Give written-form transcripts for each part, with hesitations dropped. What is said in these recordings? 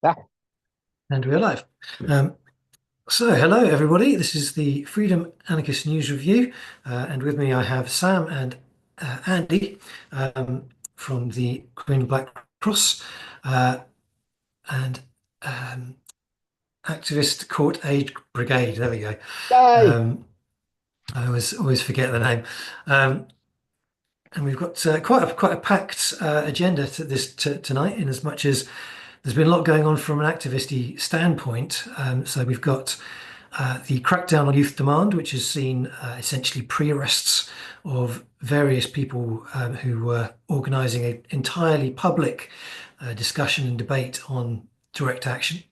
Ah, And we're live. Um, hello everybody. This is the Freedom Anarchist News Review, and with me I have Sam and Andy from the Green and Black Cross uh, and um, Activist Court Aid Brigade. There we go. yay! Um, I always forget the name. And we've got quite a packed agenda tonight, in as much as there's been a lot going on from an activisty standpoint. So we've got the crackdown on youth demand, which has seen essentially pre-arrests of various people who were organising an entirely public discussion and debate on direct action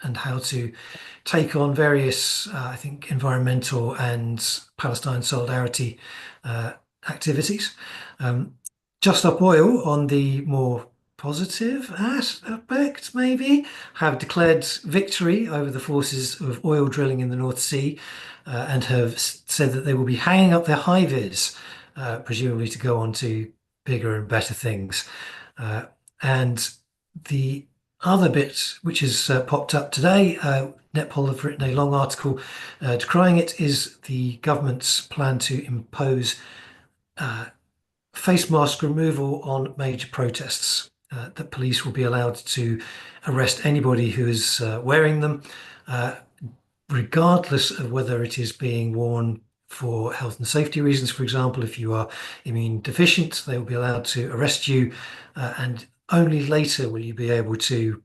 and how to take on various, I think, environmental and Palestine solidarity activities. Um, Just Up Oil, on the more positive aspect, maybe, have declared victory over the forces of oil drilling in the North Sea and have said that they will be hanging up their high vis, presumably to go on to bigger and better things. And the other bit which has popped up today, Netpol have written a long article decrying it, is the government's plan to impose face mask removal on major protests. That police will be allowed to arrest anybody who is wearing them, uh, regardless of whether it is being worn for health and safety reasons. For example, if you are immune deficient, they will be allowed to arrest you, and only later will you be able to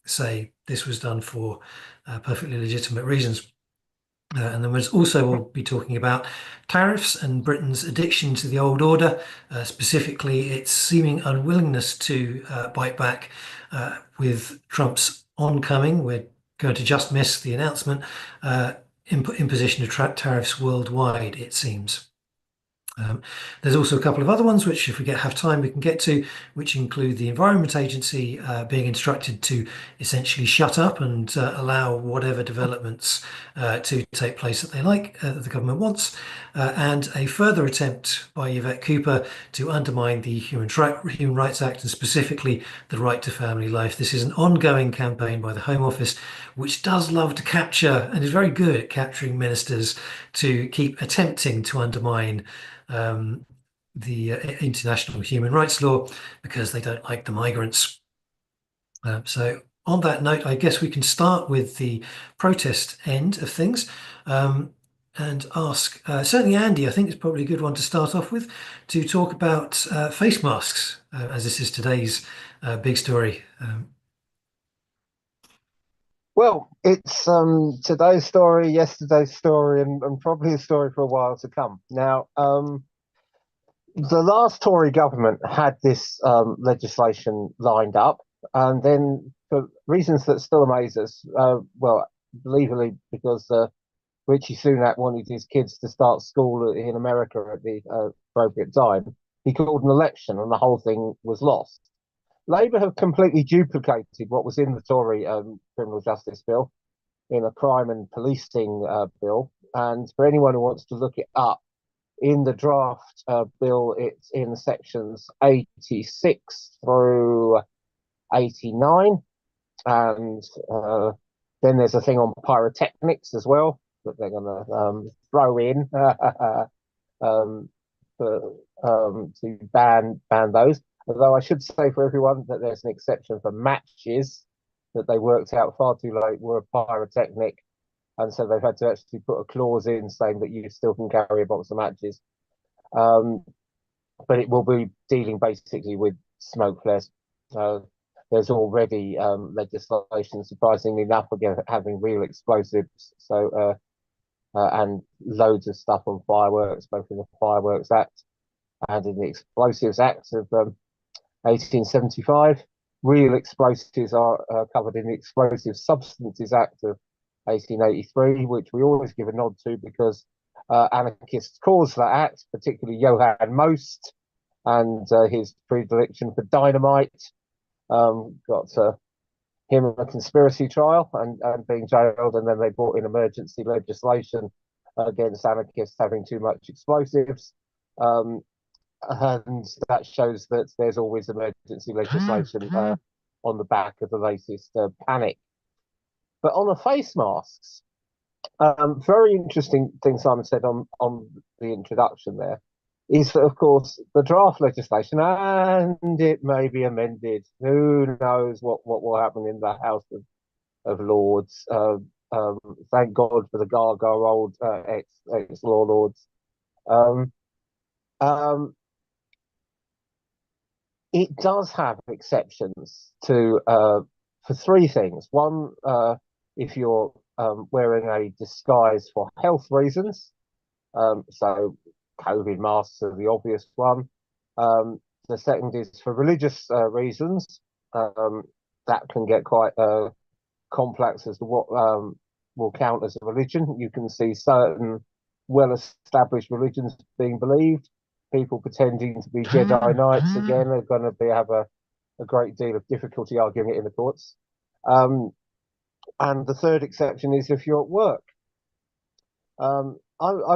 say this was done for perfectly legitimate reasons. And then we'll be talking about tariffs and Britain's addiction to the old order, specifically its seeming unwillingness to bite back with Trump's oncoming. We're going to just miss the announcement, imposition of tariffs worldwide, it seems. Um, there's also a couple of other ones which, if we have time, we can get to, which include the Environment Agency being instructed to essentially shut up and allow whatever developments to take place that they like, that the government wants, and a further attempt by Yvette Cooper to undermine the Human Rights Act and specifically the right to family life. This is an ongoing campaign by the Home Office, which does love to capture and is very good at capturing ministers to keep attempting to undermine um, the international human rights law because they don't like the migrants. On that note, I guess we can start with the protest end of things and ask, certainly Andy, I think it's probably a good one to start off with, to talk about face masks, as this is today's big story. Well, it's today's story, yesterday's story, and probably a story for a while to come. Now, the last Tory government had this legislation lined up, and then for reasons that still amaze us, well, believably because Richie Sunak wanted his kids to start school in America at the appropriate time, he called an election, and the whole thing was lost. Labour have completely duplicated what was in the Tory criminal justice bill in a crime and policing bill. And for anyone who wants to look it up, in the draft bill, it's in sections 86 through 89. And then there's a thing on pyrotechnics as well that they're going to throw in um, for, to ban those. Although I should say for everyone that there's an exception for matches that they worked out far too late were a pyrotechnic, and so they've had to actually put a clause in saying that you still can carry a box of matches. Um, but it will be dealing basically with smoke flares. There's already legislation, surprisingly enough, again having real explosives. And loads of stuff on fireworks, both in the Fireworks Act and in the Explosives Act of 1875. Real explosives are covered in the Explosive Substances Act of 1883, which we always give a nod to because anarchists caused that act, particularly Johann Most and his predilection for dynamite. Got him a conspiracy trial and being jailed, and then they brought in emergency legislation against anarchists having too much explosives. And that shows that there's always emergency legislation on the back of the latest panic. But on the face masks, very interesting thing Simon said on the introduction there is that, of course, the draft legislation, and it may be amended. Who knows what will happen in the House of Lords? Thank God for the Gargoyle old ex law lords. Um, um, it does have exceptions to for three things. One, if you're wearing a disguise for health reasons, so COVID masks are the obvious one. The second is for religious reasons. That can get quite complex as to what will count as a religion. You can see certain well-established religions being believed. People pretending to be Jedi Knights again are going to have a great deal of difficulty arguing it in the courts. And the third exception is if you're at work. I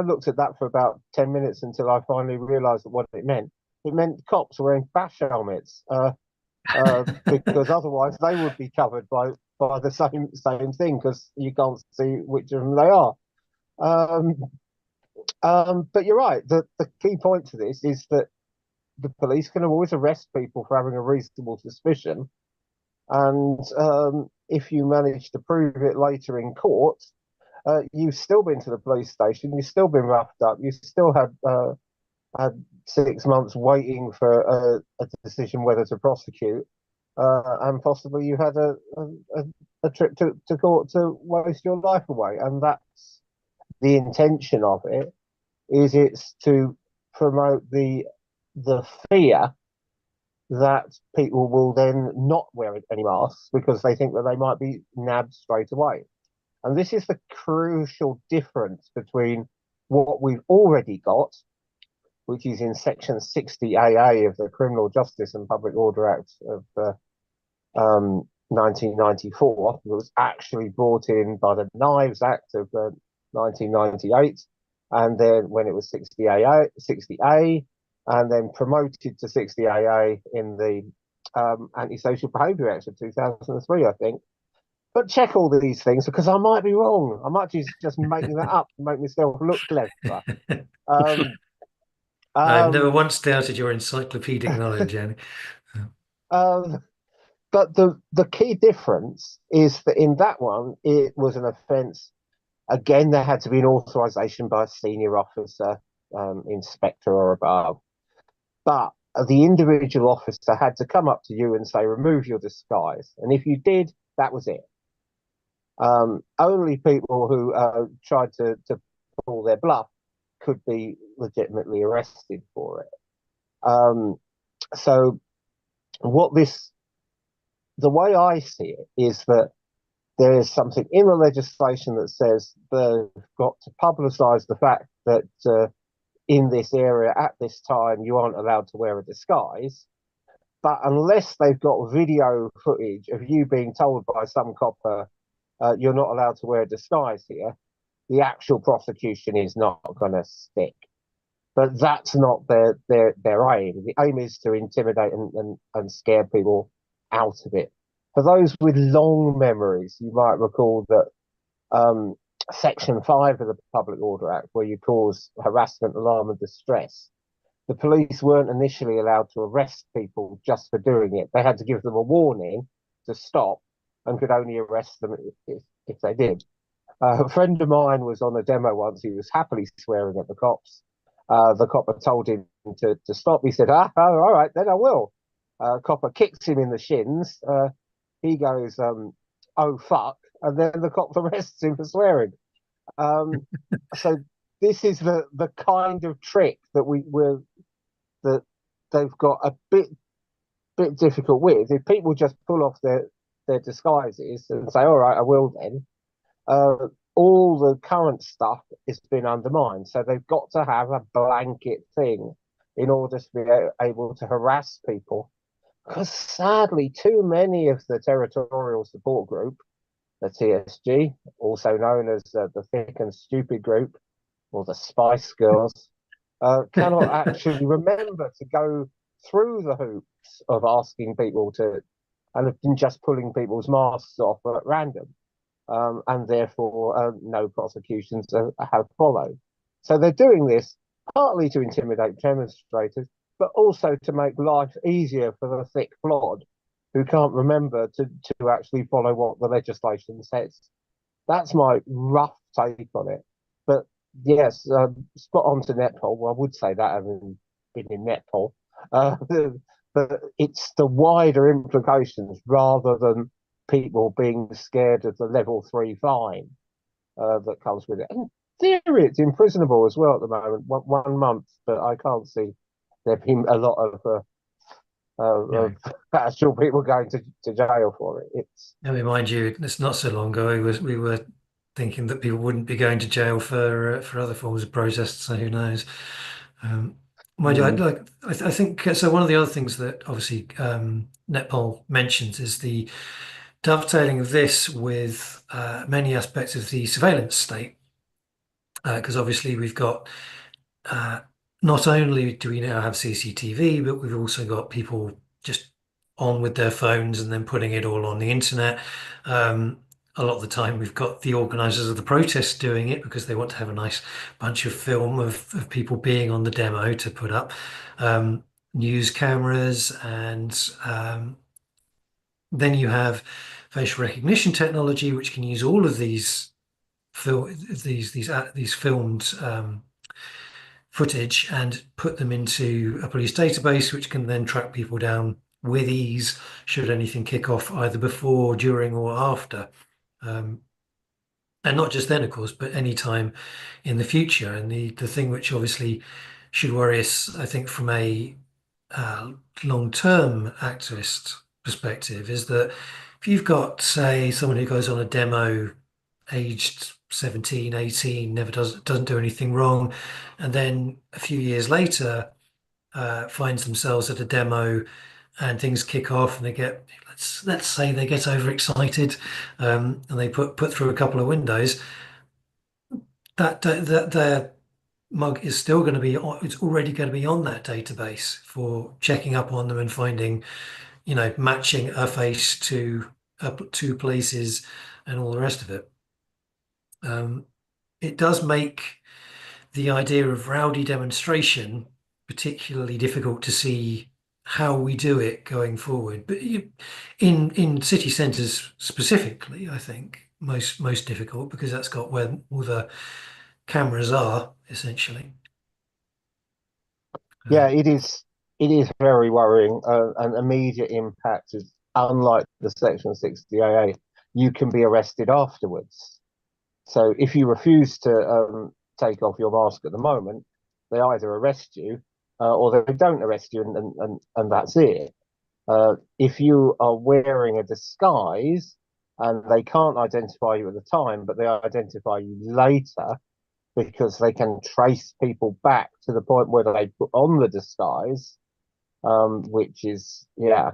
looked at that for about 10 minutes until I finally realised what it meant. It meant cops wearing bash helmets because otherwise they would be covered by the same thing because you can't see which of them they are. But you're right. The key point to this is that the police can always arrest people for having a reasonable suspicion, and if you manage to prove it later in court, you've still been to the police station, you've still been roughed up, you still had 6 months waiting for a decision whether to prosecute, and possibly you had a trip to court to waste your life away. And that's the intention of it. It's to promote the fear that people will then not wear any masks because they think that they might be nabbed straight away. And this is the crucial difference between what we've already got, which is in Section 60AA of the Criminal Justice and Public Order Act of 1994, that was actually brought in by the Knives Act of 1998, and then when it was 60A, and then promoted to 60AA in the Antisocial Behaviour Act of 2003, I think. But check all these things because I might be wrong. I might be just making that up to make myself look clever. I've never once doubted your encyclopedic knowledge, Annie. But the key difference is that in that one, it was an offence. Again, there had to be an authorisation by a senior officer, inspector or above. But the individual officer had to come up to you and say, remove your disguise. And if you did, that was it. Only people who tried to pull their bluff could be legitimately arrested for it. So the way I see it is that there is something in the legislation that says they've got to publicise the fact that in this area at this time you aren't allowed to wear a disguise. But unless they've got video footage of you being told by some copper you're not allowed to wear a disguise here, the actual prosecution is not going to stick. But that's not their aim. The aim is to intimidate and scare people out of it. For those with long memories, you might recall that Section 5 of the Public Order Act, where you cause harassment, alarm and distress, the police weren't initially allowed to arrest people just for doing it. They had to give them a warning to stop and could only arrest them if they did. A friend of mine was on a demo once. He was happily swearing at the cops. The copper told him to stop. He said, all right, then I will. Copper kicks him in the shins. He goes, oh, fuck. And then the cop arrests him for swearing. So this is the kind of trick that that they've got a bit difficult with. If people just pull off their disguises and say, all right, I will then, all the current stuff has been undermined. So they've got to have a blanket thing in order to be able to harass people. Because sadly, too many of the Territorial Support Group, the TSG, also known as the Thick and Stupid Group, or the Spice Girls, cannot actually remember to go through the hoops of asking people to and have been just pulling people's masks off at random, and therefore no prosecutions have followed. So they're doing this partly to intimidate demonstrators, but also to make life easier for the thick flod who can't remember to actually follow what the legislation says. That's my rough take on it. But yes, spot on to netpol. Well, I would say that having been in netpol, uh, but it's the wider implications rather than people being scared of the level 3 fine that comes with it. And in theory, it's imprisonable as well at the moment, 1 month. But I can't see there being a lot Yeah. of actual people going to jail for it. It's I mean, mind you, it's not so long ago we were thinking that people wouldn't be going to jail for other forms of protest. So who knows? Um, Mind you, mm, I think so. One of the other things that obviously Netpol mentions is the dovetailing of this with many aspects of the surveillance state, because obviously we've got uh, not only do we now have CCTV, but we've also got people just on with their phones and then putting it all on the internet. Um, a lot of the time, we've got the organisers of the protests doing it because they want to have a nice bunch of film of people being on the demo to put up. Um, News cameras, and then you have facial recognition technology, which can use all of these filmed footage and put them into a police database, which can then track people down with ease should anything kick off either before, during, or after. Um, and not just then, of course, but any time in the future. And the thing which obviously should worry us, I think, from a uh, long-term activist perspective, is that if you've got, say, someone who goes on a demo aged 17, 18, never doesn't do anything wrong, and then a few years later finds themselves at a demo and things kick off and they get, let's say they get overexcited, and they put through a couple of windows, that their mug is still going to be on, it's already going to be on that database for checking up on them and finding, matching a face to two places and all the rest of it. Um, it does make the idea of rowdy demonstration particularly difficult to see how we do it going forward. But in city centres specifically, I think most difficult because that's got where all the cameras are essentially. yeah, Um, it is very worrying. An immediate impact is unlike the Section 60 AA. You can be arrested afterwards. So if you refuse to take off your mask at the moment, they either arrest you or they don't arrest you, and that's it. If you are wearing a disguise and they can't identify you at the time, but they identify you later because they can trace people back to the point where they put on the disguise, which is, yeah,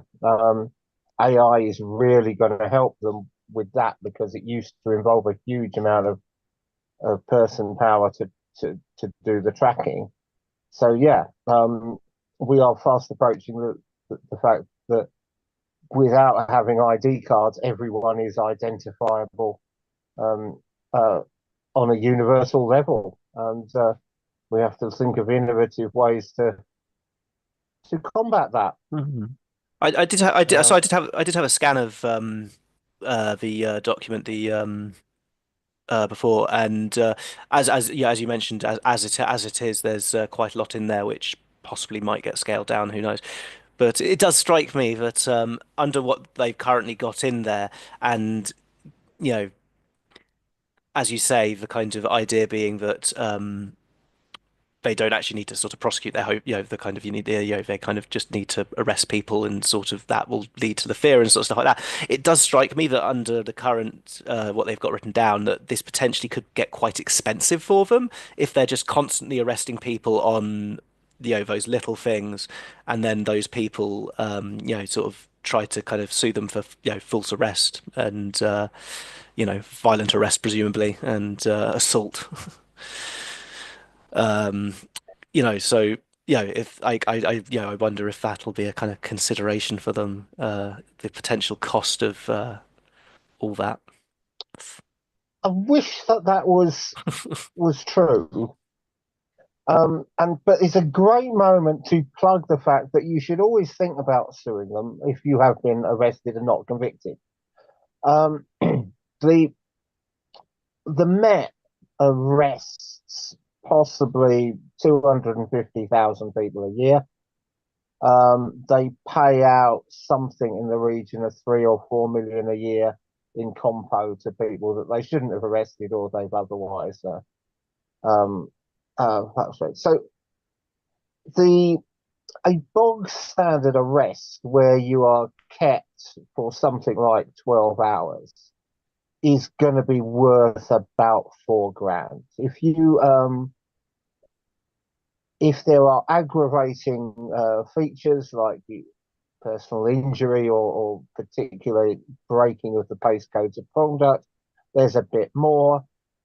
AI is really going to help them with that because it used to involve a huge amount of person power to do the tracking. So yeah, we are fast approaching the fact that without having ID cards, everyone is identifiable um, uh, on a universal level, and we have to think of innovative ways to combat that. Mhm. I did ha I did so Uh, I did have a scan of the document before, and as yeah, as you mentioned, as it is, there's quite a lot in there which possibly might get scaled down, who knows. But it does strike me that under what they've currently got in there, and you know, as you say, the kind of idea being that they don't actually need to sort of prosecute their hope, the kind of they kind of just need to arrest people, and sort of that will lead to the fear and sort of stuff like that. It does strike me that under the current what they've got written down, that this potentially could get quite expensive for them if they're just constantly arresting people on those little things, and then those people sort of try to kind of sue them for false arrest and violent arrest presumably, and assault. Um, so if I wonder if that'll be a kind of consideration for them, the potential cost of all that. I wish that was true. But it's a great moment to plug the fact that you should always think about suing them if you have been arrested and not convicted. Um, the the Met arrests possibly 250,000 people a year. They pay out something in the region of 3 or 4 million a year in compo to people that they shouldn't have arrested or they've otherwise um, so the a bog standard arrest where you are kept for something like 12 hours is going to be worth about 4 grand. If there are aggravating features like personal injury or particularly breaking of the base codes of conduct, there's a bit more.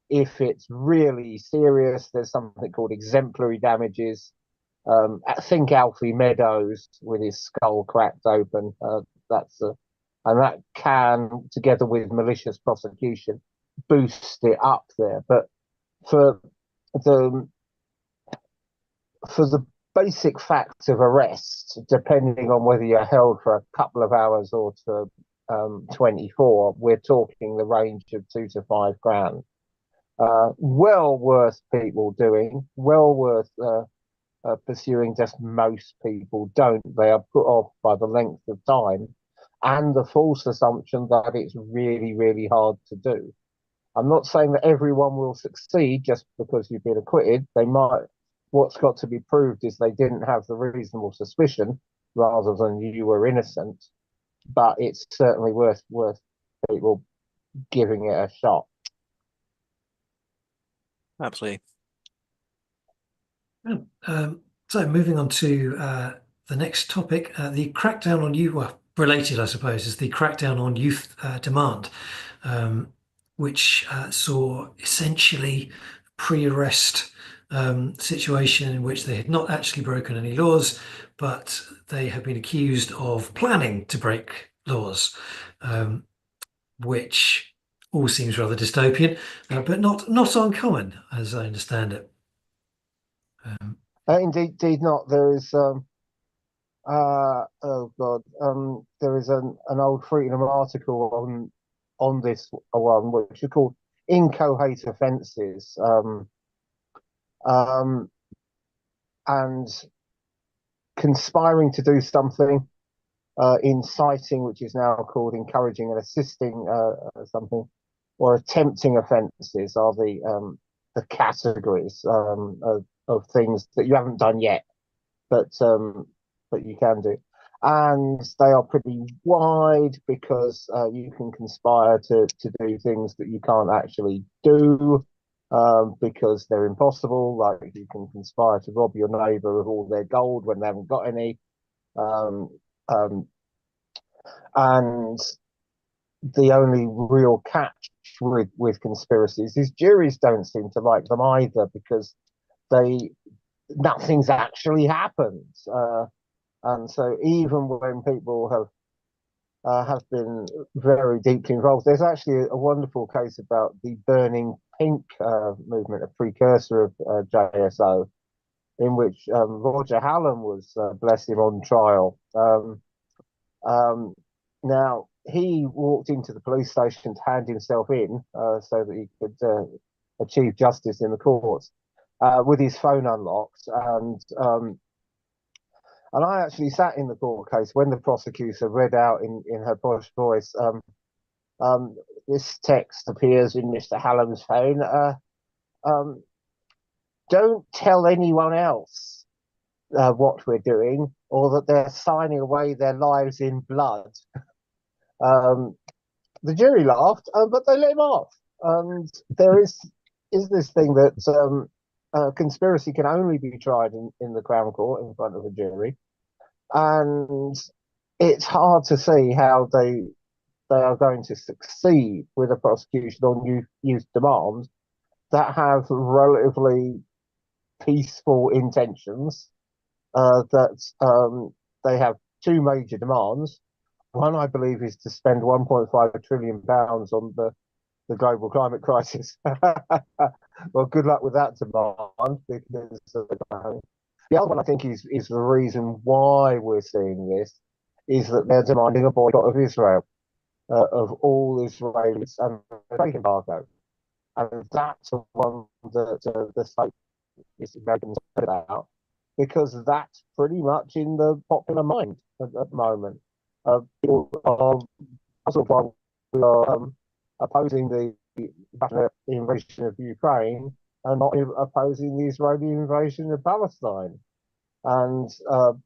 If it's really serious, there's something called exemplary damages. I think Alfie Meadows with his skull cracked open. And that can, together with malicious prosecution, boost it up there. But for the for the basic facts of arrest, depending on whether you're held for a couple of hours or to 24, we're talking the range of 2 to 5 grand. Well worth people doing, well worth pursuing. Just most people don't. They are put off by the length of time and the false assumption that it's really, really hard to do. I'm not saying that everyone will succeed just because you've been acquitted. They might. What's got to be proved is they didn't have the reasonable suspicion rather than you were innocent. But it's certainly worth people giving it a shot. Absolutely. So moving on to the next topic, the crackdown on youth, well, related, I suppose, is the crackdown on youth demand, which saw essentially pre-arrest situation in which they had not actually broken any laws, but they have been accused of planning to break laws, which all seems rather dystopian, but not uncommon, as I understand it. Indeed not. There is oh god, there is an old Freedom article on this one, which is called inchoate offences, and conspiring to do something, inciting, which is now called encouraging and assisting something, or attempting offences are the categories of things that you haven't done yet, but you can do. And they are pretty wide because you can conspire to do things that you can't actually do because they're impossible. Like you can conspire to rob your neighbour of all their gold when they haven't got any. And the only real catch with conspiracies is juries don't seem to like them either because nothing's actually happened. And so even when people have been very deeply involved, there's actually a wonderful case about the Burning Pink movement, a precursor of JSO, in which Roger Hallam was, bless him, on trial. Now, he walked into the police station to hand himself in so that he could achieve justice in the courts with his phone unlocked. And I actually sat in the court case when the prosecutor read out in her posh voice, this text appears in Mr. Hallam's phone. Don't tell anyone else what we're doing or that they're signing away their lives in blood. The jury laughed, but they let him off. And there is this thing that conspiracy can only be tried in the Crown Court in front of a jury. And it's hard to see how they are going to succeed with a prosecution on youth demand that have relatively peaceful intentions that they have two major demands. One, I believe, is to spend 1.5 trillion pounds on the global climate crisis. Well, good luck with that demand because the other one I think is the reason why we're seeing this is that they're demanding a boycott of Israel, of all Israelis and a trade embargo. And that's the one that the state is Americans about because that's pretty much in the popular mind at the moment. People are also why we are opposing the invasion of Ukraine and not opposing the Israeli invasion of Palestine. And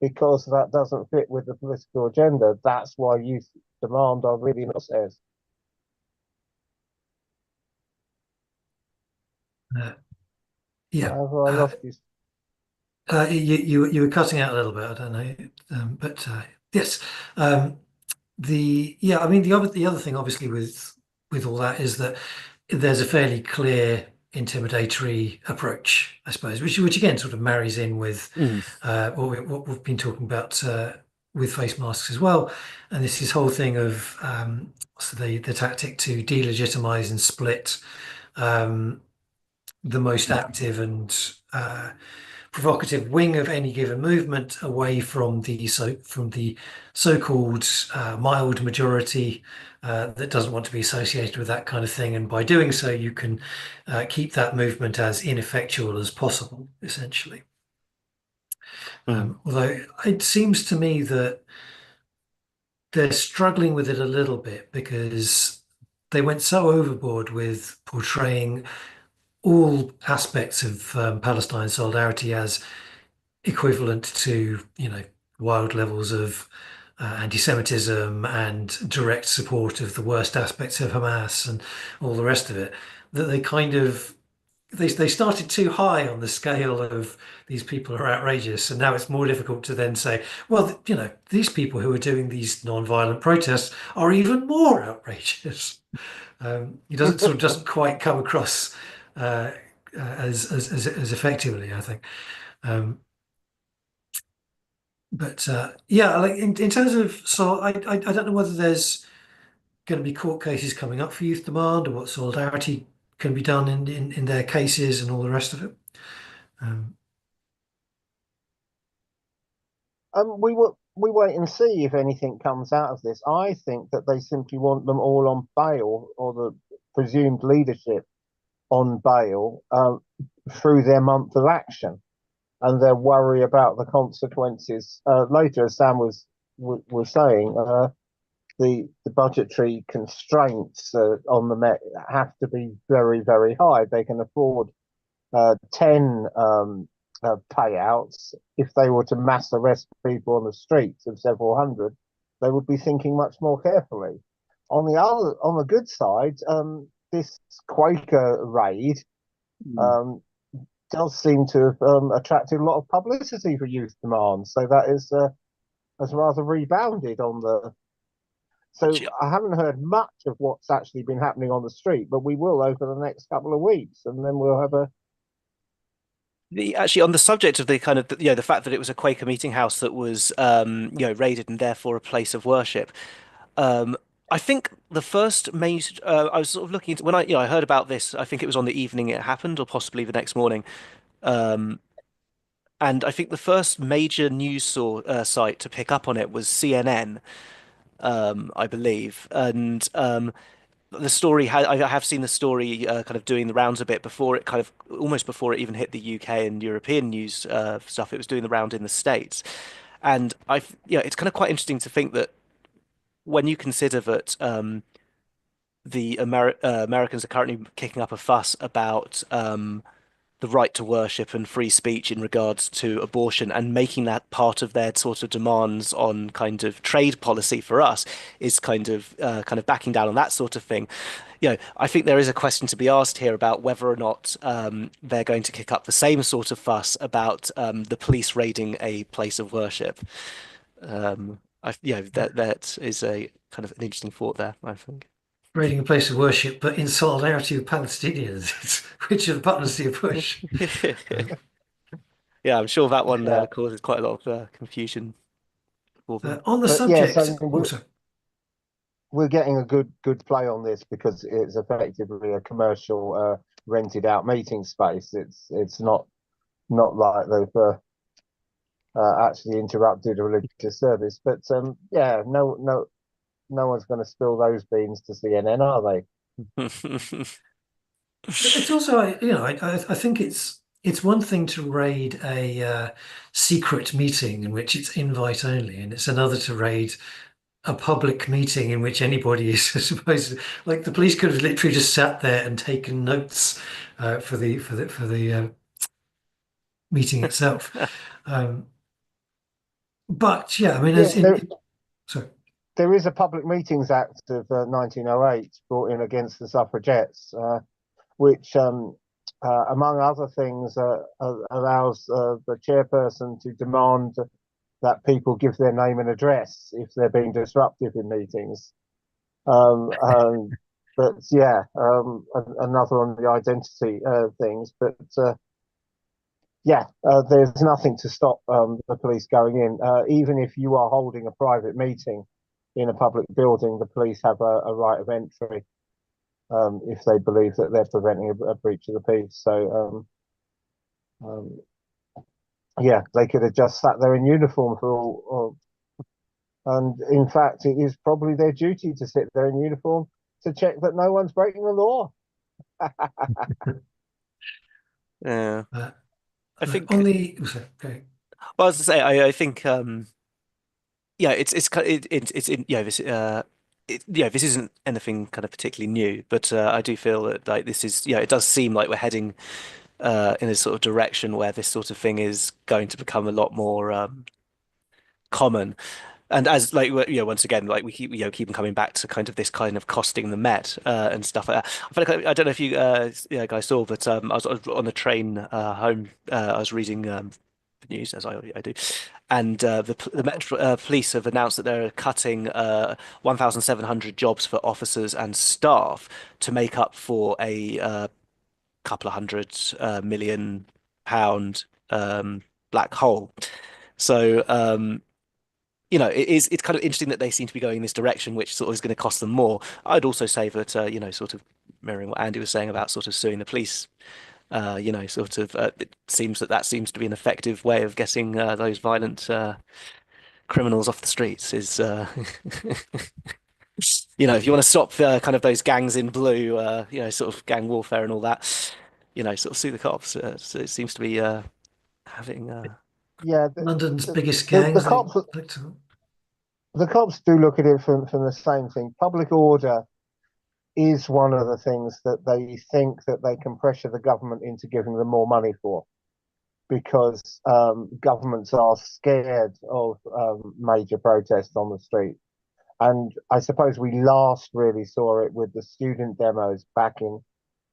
because that doesn't fit with the political agenda, that's why youth demand are really not says. Yeah. Have I lost you? You were cutting out a little bit. I don't know, but yes. I mean the other thing, obviously, with all that is that there's a fairly clear intimidatory approach, I suppose, which again sort of marries in with what we've been talking about with face masks as well, and this whole thing of so the tactic to delegitimize and split the most active and provocative wing of any given movement away from the so-called mild majority that doesn't want to be associated with that kind of thing, and by doing so, you can keep that movement as ineffectual as possible, essentially. Although it seems to me that they're struggling with it a little bit because they went so overboard with portraying all aspects of Palestine solidarity as equivalent to, wild levels of anti-Semitism and direct support of the worst aspects of Hamas and all the rest of it, that they kind of they started too high on the scale of these people are outrageous, and now it's more difficult to then say, well, these people who are doing these non-violent protests are even more outrageous. It doesn't quite come across as effectively, I think. But like in terms of, so I don't know whether there's going to be court cases coming up for youth demand or what solidarity can be done in their cases and all the rest of it. We wait and see if anything comes out of this. I think that they simply want them all on bail, or the presumed leadership on bail, through their month of action, and their worry about the consequences later. As Sam was saying, the budgetary constraints on the Met have to be very, very high. They can afford 10 payouts. If they were to mass arrest people on the streets of several hundred, they would be thinking much more carefully. On the good side, this Quaker raid does seem to have attracted a lot of publicity for youth demand. So that has rather rebounded on the. So I haven't heard much of what's actually been happening on the street, but we will over the next couple of weeks, and then we'll have a. Actually, on the subject of the kind of the fact that it was a Quaker meeting house that was raided and therefore a place of worship. I think the first major I was sort of looking into when I heard about this. I think it was on the evening it happened, or possibly the next morning. And I think the first major news site to pick up on it was CNN, I believe. And the story I have seen the story kind of doing the rounds a bit before it kind of almost before it even hit the UK and European news stuff. It was doing the round in the States, and it's kind of quite interesting to think that when you consider that Americans are currently kicking up a fuss about the right to worship and free speech in regards to abortion, and making that part of their sort of demands on kind of trade policy for us is kind of backing down on that sort of thing. I think there is a question to be asked here about whether or not they're going to kick up the same sort of fuss about the police raiding a place of worship. That is a kind of an interesting thought there, I think. Raiding a place of worship, but in solidarity with Palestinians. Which of the buttons do you push? Yeah, I'm sure that one Yeah, causes quite a lot of confusion for them. On the but yeah, subject, so also, we're getting a good play on this because it's effectively a commercial rented out meeting space. It's not like they've actually interrupted a religious service. But yeah, no one's going to spill those beans to CNN, are they? it's also, I think it's one thing to raid a secret meeting in which it's invite only, and it's another to raid a public meeting in which anybody is supposed to, like the police could have literally just sat there and taken notes for the meeting itself. Um, but yeah, I mean, Yeah, as in, sorry. there is a Public Meetings Act of 1908 brought in against the suffragettes, which, among other things, allows the chairperson to demand that people give their name and address if they're being disruptive in meetings. Um, um, but yeah, another on the identity things. But yeah, there's nothing to stop the police going in. Even if you are holding a private meeting in a public building, the police have a right of entry if they believe that they're preventing a breach of the peace. So yeah, they could have just sat there in uniform for all. And in fact, it is probably their duty to sit there in uniform to check that no one's breaking the law. Yeah, Uh, I think. on the okay. Well, as I say, I think yeah, it's in yeah this yeah, this isn't anything kind of particularly new, but I do feel that like this is yeah, it does seem like we're heading in a sort of direction where this sort of thing is going to become a lot more common. And as like once again, like we keep keep coming back to kind of this kind of costing the Met and stuff like that. I feel like I don't know if you guys saw, but I was on the train home. I was reading the news as I do, and the Met Police have announced that they're cutting 1,700 jobs for officers and staff to make up for a couple of hundred million-pound black hole. So. It's kind of interesting that they seem to be going in this direction, which sort of is going to cost them more. I'd also say that, sort of mirroring what Andy was saying about sort of suing the police, sort of it seems that seems to be an effective way of getting those violent criminals off the streets. Is if you want to stop kind of those gangs in blue, sort of gang warfare and all that, sort of sue the cops. So it seems to be having. Yeah, London's biggest the, the gangs. cops the cops do look at it from the same thing. Public order is one of the things that they think that they can pressure the government into giving them more money for, because governments are scared of major protests on the street. And I suppose we last really saw it with the student demos back in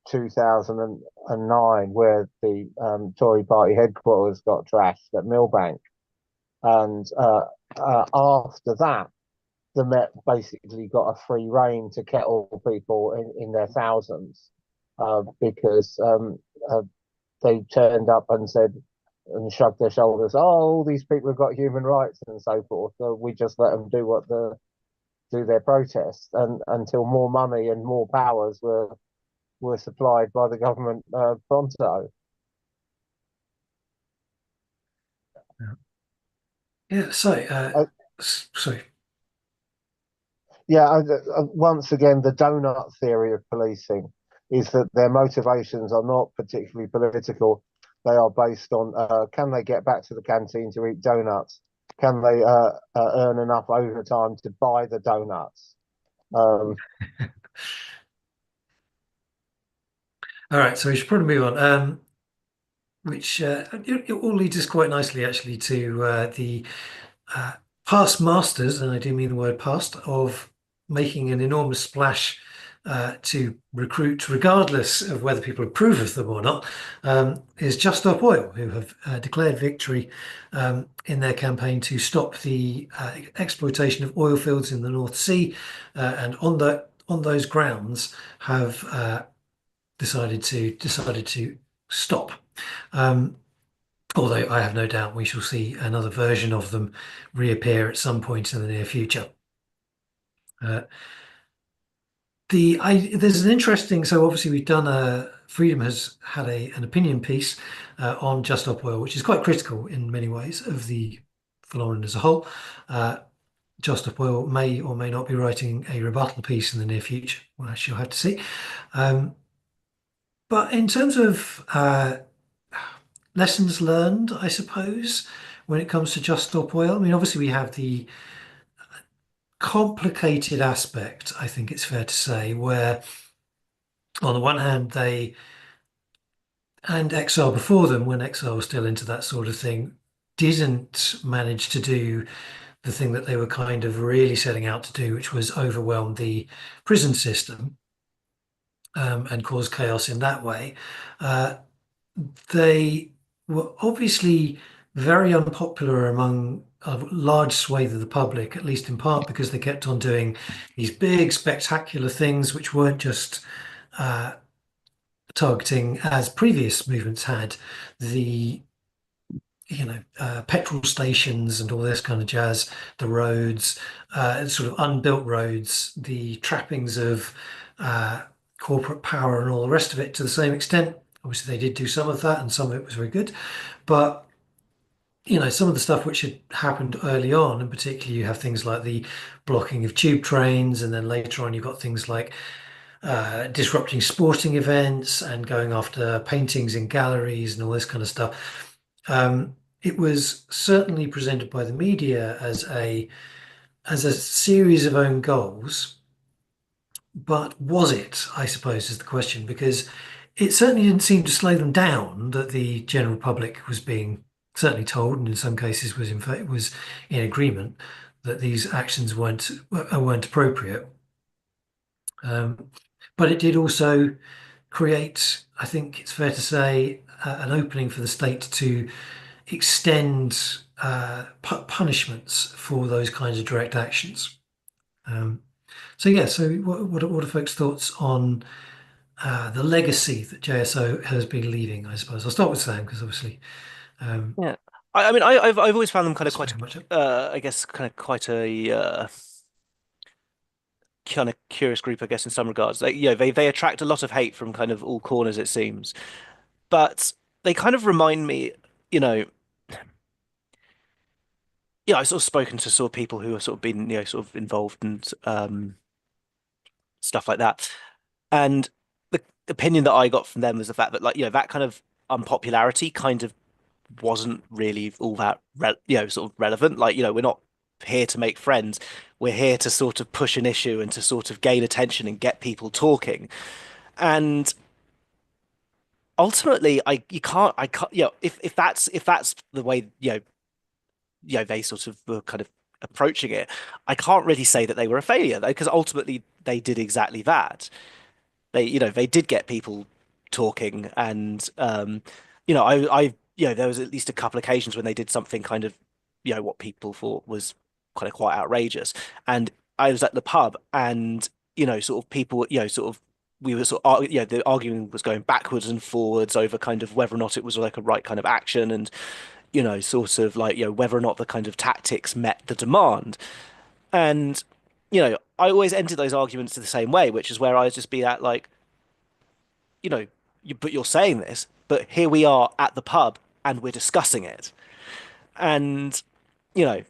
2009, where the Tory party headquarters got trashed at Millbank. And after that, the Met basically got a free rein to kettle people in their thousands because they turned up and said and shrugged their shoulders. Oh, all these people have got human rights and so forth. So we just let them do their protest, and until more money and more powers were supplied by the government pronto. Yeah. So, Uh, sorry. yeah, once again, the donut theory of policing is that their motivations are not particularly political. They are based on can they get back to the canteen to eat donuts? Can they earn enough overtime to buy the donuts? All right. So we should probably move on. Which it all leads us quite nicely, actually, to the uh, past masters, and I do mean the word past, of making an enormous splash to recruit, regardless of whether people approve of them or not, is Just Stop Oil, who have declared victory in their campaign to stop the exploitation of oil fields in the North Sea, and on those grounds have decided to stop. Um, although I have no doubt we shall see another version of them reappear at some point in the near future. There's an interesting, so obviously we've done Freedom has had an opinion piece on Just Stop Oil, which is quite critical in many ways of the phenomenon as a whole. Just Stop Oil may or may not be writing a rebuttal piece in the near future. Well, actually, you'll have to see. But in terms of lessons learned, I suppose, when it comes to Just Stop Oil, I mean, obviously we have the complicated aspect, I think it's fair to say, where on the one hand, they and XR before them, when XR was still into that sort of thing, didn't manage to do the thing that they were kind of really setting out to do, which was overwhelm the prison system and cause chaos in that way. They were obviously very unpopular among a large swathe of the public, at least in part because they kept on doing these big, spectacular things, which weren't just targeting, as previous movements had, the petrol stations and all this kind of jazz, the roads, sort of unbuilt roads, the trappings of corporate power and all the rest of it to the same extent. Obviously, they did do some of that, and some of it was very good. But some of the stuff which had happened early on, and particularly you have things like the blocking of tube trains, and then later on you've got things like disrupting sporting events and going after paintings in galleries and all this kind of stuff. It was certainly presented by the media as a series of own goals, but was it, I suppose, is the question, because it certainly didn't seem to slow them down that the general public was being certainly told, and in some cases was in agreement that these actions weren't appropriate. But it did also create, I think it's fair to say, an opening for the state to extend punishments for those kinds of direct actions. So what are folks' thoughts on the legacy that JSO has been leaving? I suppose I'll start with Sam because obviously, Yeah. I mean, I've always found them kind of that's very much it. I guess, kind of quite a kind of curious group, I guess, in some regards. They attract a lot of hate from kind of all corners, it seems. But they kind of remind me, you know, I've sort of spoken to sort of people who have sort of been, sort of involved and stuff like that. And the opinion that I got from them was the fact that, like, that kind of unpopularity kind of wasn't really all that sort of relevant. Like, we're not here to make friends. We're here to sort of push an issue and to sort of gain attention and get people talking. And ultimately, I can't, if that's the way, they sort of were kind of approaching it, I can't really say that they were a failure though, because ultimately they did exactly that. They did get people talking, and there was at least a couple of occasions when they did something kind of, what people thought was kind of quite outrageous. And I was at the pub, and sort of people, sort of we were sort of, the arguing was going backwards and forwards over kind of whether or not it was like a right kind of action, and sort of like, whether or not the kind of tactics met the demand. And I always entered those arguments the same way, which is where I'd just be at like, you know, but you're saying this, but here we are at the pub and we're discussing it. And, you know,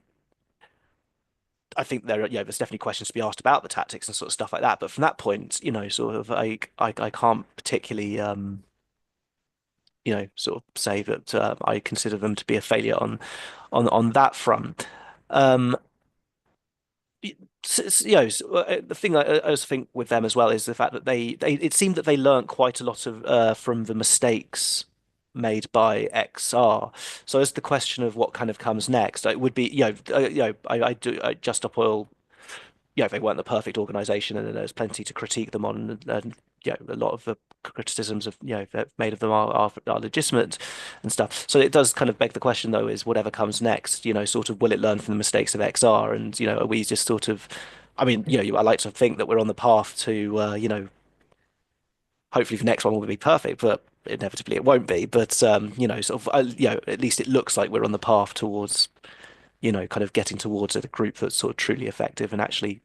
I think there's definitely questions to be asked about the tactics and sort of stuff like that. But from that point, sort of I can't particularly, sort of say that I consider them to be a failure on that front. Um, the thing I also think with them as well is the fact that they it seemed that they learnt quite a lot of from the mistakes made by XR. So as the question of what kind of comes next, it would be, I do Just Stop Oil, they weren't the perfect organization, and there's plenty to critique them on, and a lot of the criticisms of they've made of them are legitimate and stuff. So it does kind of beg the question, though, is whatever comes next, sort of will it learn from the mistakes of XR, and are we just sort of, I mean, I like to think that we're on the path to hopefully the next one will be perfect, but inevitably it won't be, but sort of, at least it looks like we're on the path towards, kind of getting towards a group that's sort of truly effective and actually,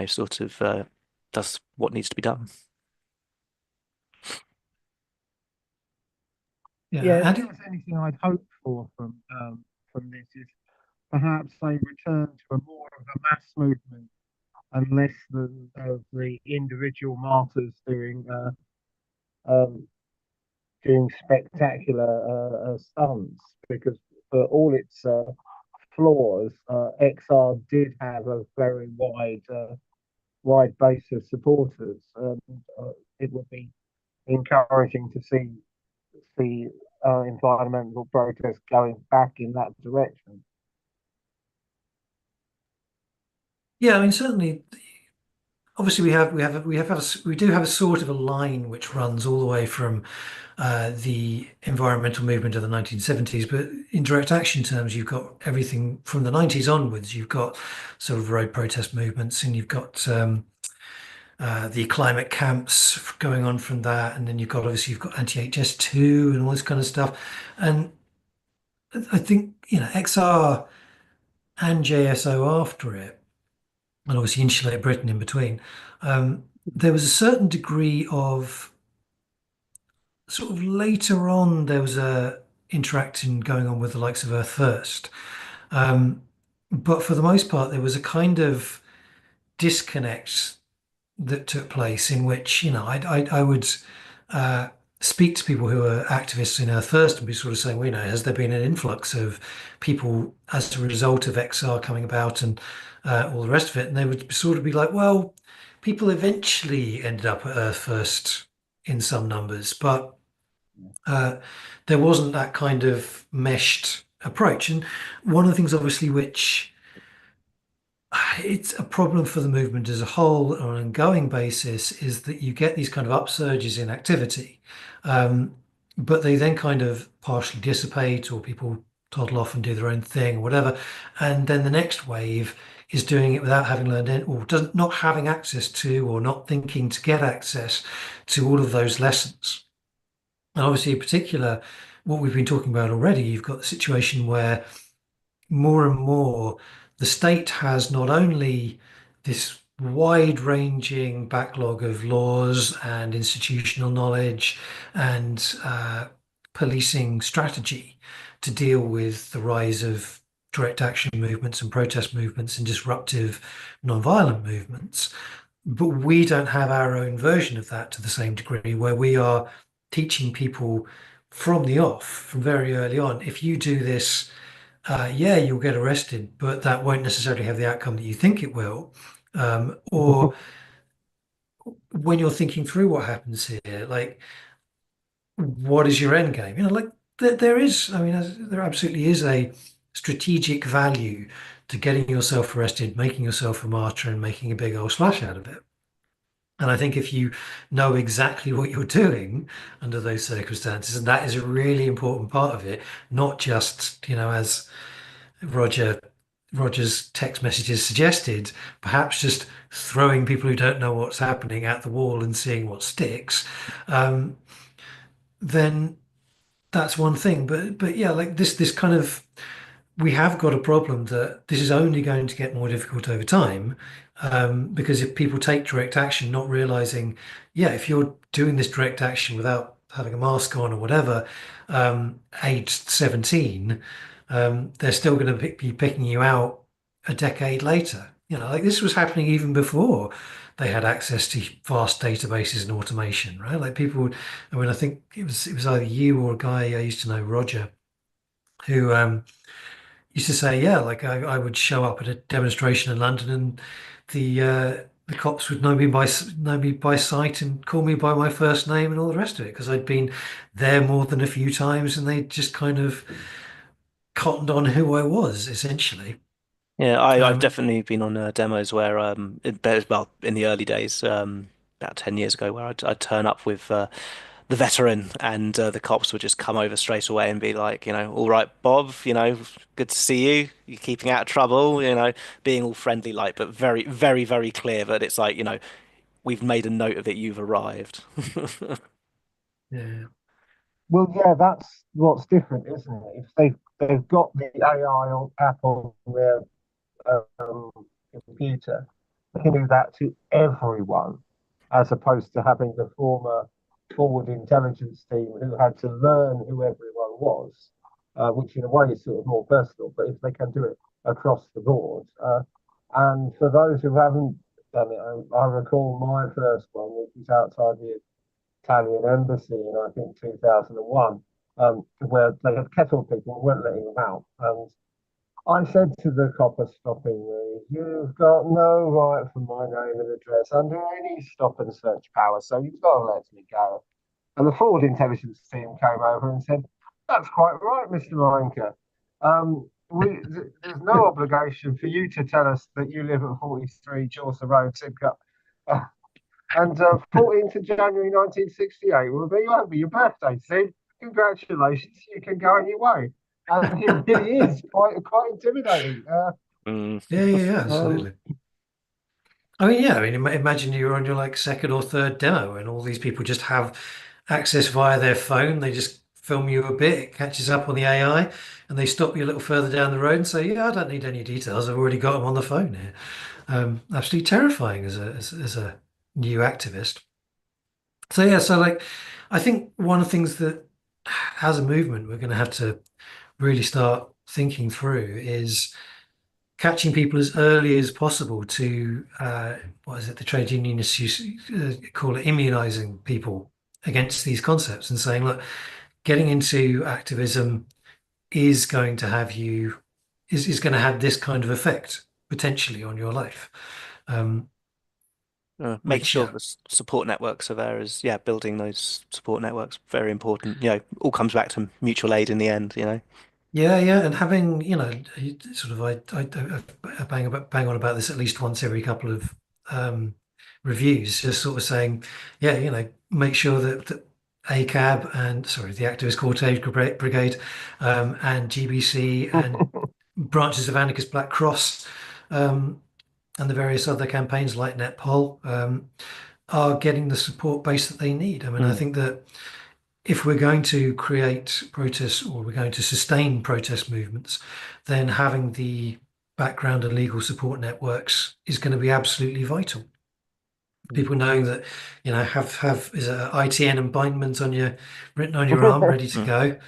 sort of does what needs to be done. Yeah, Yeah, if and there was anything I'd hoped for from this is perhaps a return to a more of a mass movement and less than of the individual martyrs um, doing spectacular stunts. Because for all its flaws, XR did have a very wide base of supporters, and it would be encouraging to see environmental protests going back in that direction. yeah, I mean, certainly, obviously, we do have a sort of a line which runs all the way from the environmental movement of the 1970s, but in direct action terms, you've got everything from the 90s onwards. You've got sort of road protest movements, and you've got the climate camps going on from that, and then you've got anti-HS2 and all this kind of stuff. And I think XR and JSO after it, and obviously Insulate Britain in between. There was a certain degree of sort of later on there was a interacting going on with the likes of Earth First. Um, but for the most part, there was a kind of disconnect that took place in which, I would uh, speak to people who are activists in Earth First and be sort of saying, well, has there been an influx of people as a result of XR coming about and all the rest of it? And they would sort of be like, well, people eventually ended up at Earth First in some numbers, but uh, there wasn't that kind of meshed approach. And one of the things, obviously, which it's a problem for the movement as a whole on an ongoing basis is that you get these kind of upsurges in activity, um, but they then kind of partially dissipate or people toddle off and do their own thing or whatever. And then the next wave is doing it without having learned it or not having access to or not thinking to get access to all of those lessons. And obviously, in particular, what we've been talking about already, you've got the situation where more and more the state has not only this wide ranging backlog of laws and institutional knowledge and policing strategy to deal with the rise of direct action movements and protest movements and disruptive nonviolent movements. But we don't have our own version of that to the same degree, where we are teaching people from the off, from very early on. If you do this, yeah, you'll get arrested, but that won't necessarily have the outcome that you think it will. Or when you're thinking through what happens here, like, what is your end game? Like there is, I mean, there absolutely is a strategic value to getting yourself arrested, making yourself a martyr, and making a big old splash out of it. And I think if you know exactly what you're doing under those circumstances, and that is a really important part of it, not just, as Roger Roger's text messages suggested, perhaps just throwing people who don't know what's happening at the wall and seeing what sticks, um, then that's one thing. But yeah, like this kind of we have got a problem that this is only going to get more difficult over time, because if people take direct action, not realizing, yeah, if you're doing this direct action without having a mask on or whatever, aged 17, they're still going to be picking you out a decade later. Like this was happening even before they had access to vast databases and automation, right? Like people would, I mean, I think it was either you or a guy I used to know, Roger, who used to say, yeah, like I would show up at a demonstration in London and the cops would know me by sight and call me by my first name and all the rest of it because I'd been there more than a few times and they just kind of cottoned on who I was essentially. Yeah, I've Um, definitely been on demos where, well, in the early days, about 10 years ago, where I'd turn up with the veteran and the cops would just come over straight away and be like, all right, Bob, good to see you. You're keeping out of trouble, being all friendly, like, but very, very, very clear that it's like, we've made a note of it, you've arrived. Yeah. Well, yeah, that's what's different, isn't it? If they've got the AI app on their um, computer, they can do that to everyone, as opposed to having the former forward intelligence team who had to learn who everyone was, which in a way is sort of more personal. But if they can do it across the board, and for those who haven't done it, I recall my first one, which was outside the Italian embassy in I think 2001, where they had kettled people and weren't letting them out. And I said to the copper stopping me, "You've got no right for my name and address under any stop and search power, so you've got to let me go." And the forward intelligence team came over and said, "That's quite right, Mr. Reinke. There's no obligation for you to tell us that you live at 43 Chaucer Road, Sidcup." And 14th of January 1968 will be your birthday, Sid. Congratulations, you can go on your way. And it really is quite intimidating. Mm. Yeah, Um, absolutely. I mean, yeah, I mean, imagine you're on your like second or third demo, and all these people just have access via their phone. They just film you a bit, it catches up on the AI, and they stop you a little further down the road and say, "Yeah, I don't need any details. I've already got them on the phone here." Absolutely terrifying as a new activist. So yeah, so like, I think one of the things that as a movement we're going to have to really start thinking through is catching people as early as possible to what is it the trade unionists call it, immunizing people against these concepts and saying, look, getting into activism is going to have you is going to have this kind of effect potentially on your life. um, Making which sure yeah. the support networks are there is, yeah, building those support networks, very important. You know, all comes back to mutual aid in the end, you know. Yeah, and having, sort of, I bang on about this at least once every couple of um, reviews, just sort of saying, yeah, make sure that ACAB and, sorry, the Activist Cortege Brigade, and GBC and branches of Anarchist Black Cross, and the various other campaigns like NetPol, are getting the support base that they need. I mean, I Mm. think that if we're going to create protests or we're going to sustain protest movements, then having the background and legal support networks is going to be absolutely vital. People knowing that, have is it ITN and bindments on your written on your arm, ready to Mm. go,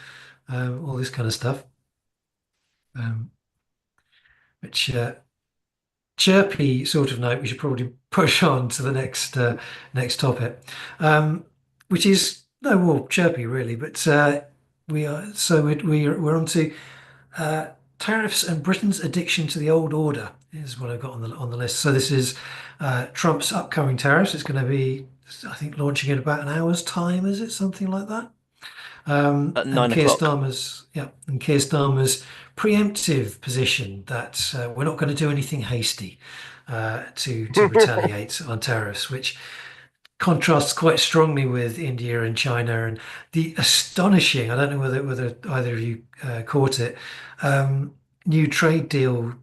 all this kind of stuff. Um, which chirpy sort of note, we should probably push on to the next topic, which is no more chirpy really, but we're on to tariffs and Britain's addiction to the old order is what I've got on the list. So this is Trump's upcoming tariffs. It's going to be, I think, launching in about an hour's time. Is it something like that? At And 9 o'clock. Keir Starmer's preemptive position that we're not going to do anything hasty to retaliate on tariffs, which contrasts quite strongly with India and China and the astonishing, I don't know whether either of you caught it, new trade deal,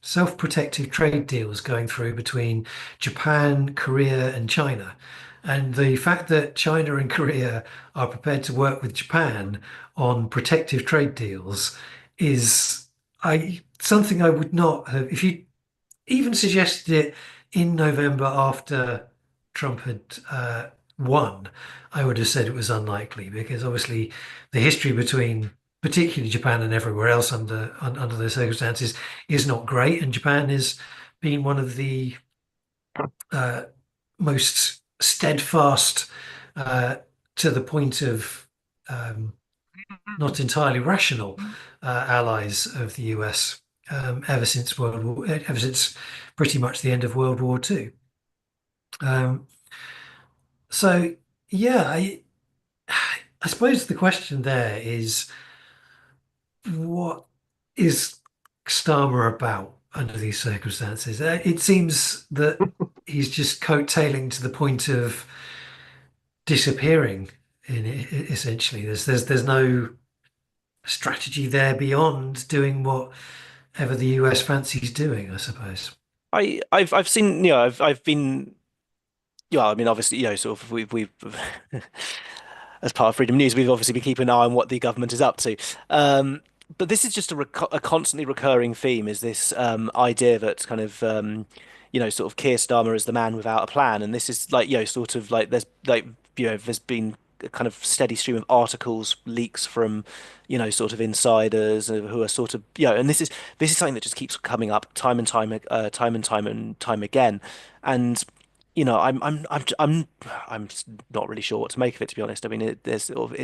self-protective trade deals going through between Japan, Korea, and China. And the fact that China and Korea are prepared to work with Japan on protective trade deals is something I would not have, if you even suggested it in November after Trump had won, I would have said it was unlikely because obviously the history between particularly Japan and everywhere else under those circumstances is not great, and Japan has been one of the uh, most steadfast to the point of not entirely rational allies of the US ever since pretty much the end of World War II. Um, so yeah, I suppose the question there is what is Starmer about under these circumstances? It seems that he's just coattailing to the point of disappearing. Essentially, there's no strategy there beyond doing whatever the US fancies doing, I suppose. I've seen, I've been, yeah, I mean, obviously, sort of we've as part of Freedom News, we've obviously been keeping an eye on what the government is up to. But this is just a constantly recurring theme, is this idea that kind of sort of Keir Starmer is the man without a plan, and this is like sort of like there's been a kind of steady stream of articles, leaks from sort of insiders who are sort of and this is something that just keeps coming up time and time again, and I'm not really sure what to make of it, to be honest. I mean, it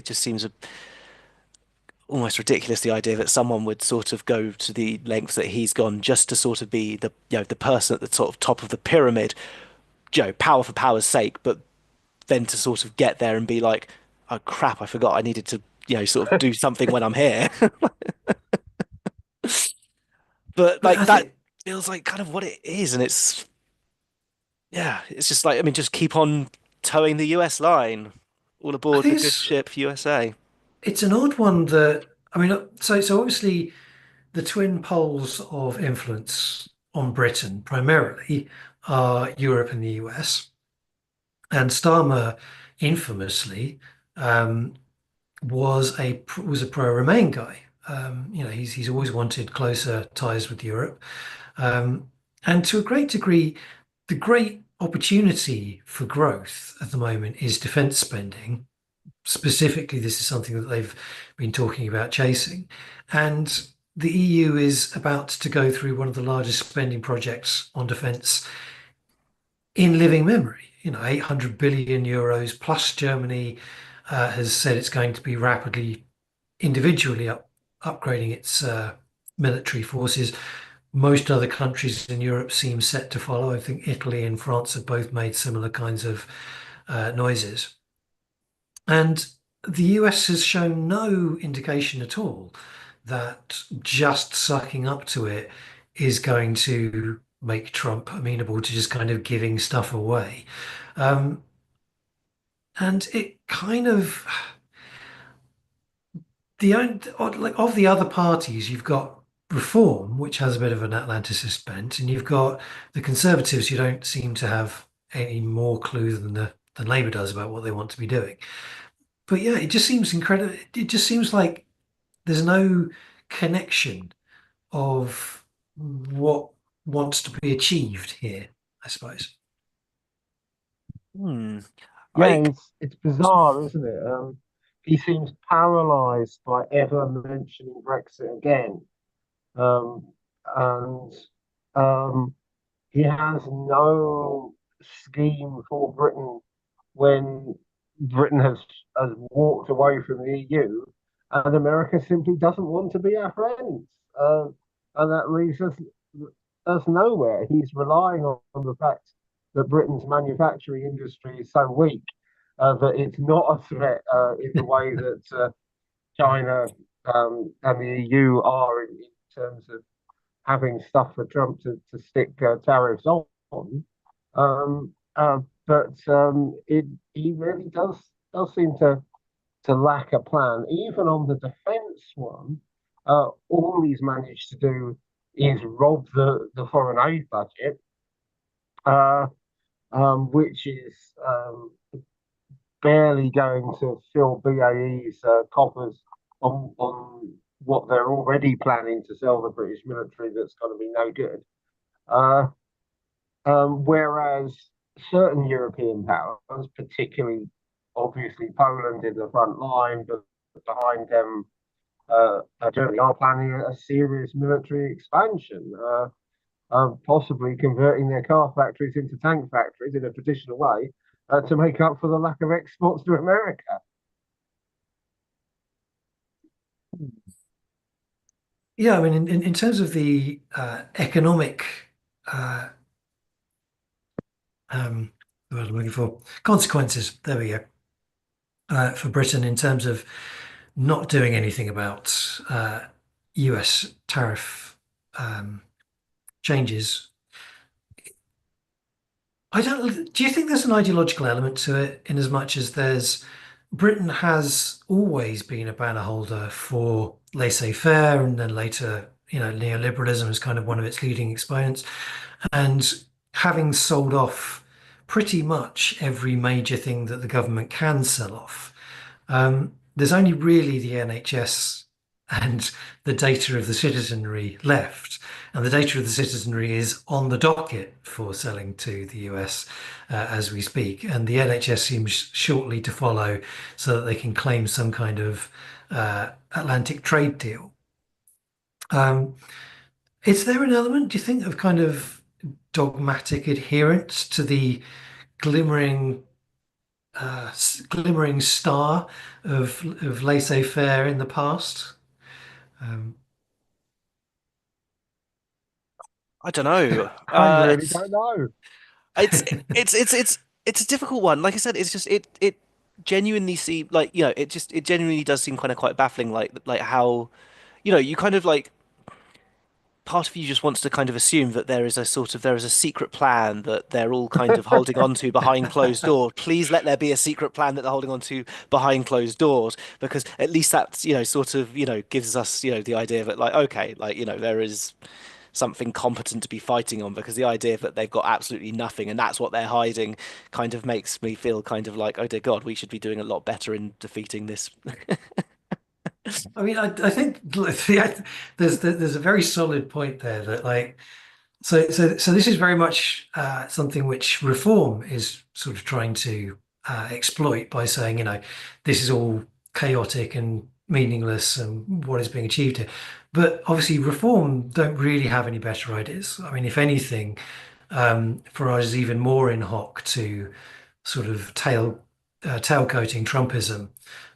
just seems almost ridiculous, the idea that someone would sort of go to the lengths that he's gone just to sort of be the person at the sort of top of the pyramid, power for power's sake, but then to sort of get there and be like, oh crap, I forgot I needed to sort of do something when I'm here. But But like I that think feels like kind of what it is, and it's just like, I mean, just keep on towing the US line. All I aboard the think good ship USA. it's an odd one that I mean, so obviously the twin poles of influence on Britain primarily are Europe and the US, and Starmer infamously um, was a pro-Remain guy. He's always wanted closer ties with Europe, um, and to a great degree, the great opportunity for growth at the moment is defence spending. Specifically, this is something that they've been talking about chasing, and the EU is about to go through one of the largest spending projects on defence in living memory. 800 billion euros plus Germany has said it's going to be rapidly individually upgrading its military forces. Most other countries in Europe seem set to follow. I think Italy and France have both made similar kinds of noises. And the US has shown no indication at all that just sucking up to it is going to make Trump amenable to just kind of giving stuff away. Um, and it kind of like of the other parties, you've got Reform, which has a bit of an Atlanticist bent, and you've got the Conservatives, who don't seem to have any more clue than Labour does about what they want to be doing. But yeah, it just seems incredible. It just seems like there's no connection of what wants to be achieved here, I suppose. Hmm. Yeah, I it's bizarre, isn't it? He seems paralysed by ever mentioning Brexit again, um, and um, he has no scheme for Britain when Britain has walked away from the EU, and America simply doesn't want to be our friends, and that leaves us nowhere. He's relying on the fact that Britain's manufacturing industry is so weak that it's not a threat in the way that China and the EU are in terms of having stuff for Trump to stick tariffs on. But he really does seem to lack a plan. Even on the defence one, all he's managed to do is rob the foreign aid budget, uh, which is barely going to fill BAE's coffers on what they're already planning to sell the British military. That's going to be no good. Uh, whereas certain European powers, particularly obviously Poland in the front line, but behind them, Germany are planning a serious military expansion, possibly converting their car factories into tank factories in a traditional way to make up for the lack of exports to America. Yeah, I mean, in terms of the economic uh, what I'm looking for, consequences, there we go, for Britain in terms of not doing anything about US tariff um, changes. I don't. Do you think there's an ideological element to it, in as much as there's Britain has always been a banner holder for laissez-faire, and then later, neoliberalism is kind of one of its leading exponents, and having sold off pretty much every major thing that the government can sell off. There's only really the NHS and the data of the citizenry left. And the data of the citizenry is on the docket for selling to the US as we speak. And the NHS seems shortly to follow so that they can claim some kind of Atlantic trade deal. Um, is there an element, do you think, of kind of dogmatic adherence to the glimmering glimmering star of laissez-faire in the past? Um, I don't know. I really don't know. It's it's it's it's it's a difficult one. Like I said, it's just it genuinely seem like it genuinely does seem kind of quite baffling. Like how you kind of like part of you just wants to kind of assume that there is a secret plan that they're all kind of holding on to behind closed doors. Please let there be a secret plan that they're holding on to behind closed doors, because at least that's sort of gives us the idea that like okay, like there is something competent to be fighting on, because the idea that they've got absolutely nothing and that's what they're hiding kind of makes me feel kind of like, oh dear God, we should be doing a lot better in defeating this. I mean, I think there's a very solid point there that like so this is very much something which reform is sort of trying to exploit by saying, this is all chaotic and meaningless and what is being achieved here. But obviously, reform don't really have any better ideas. I mean, if anything, Farage is even more in hock to sort of tailcoating Trumpism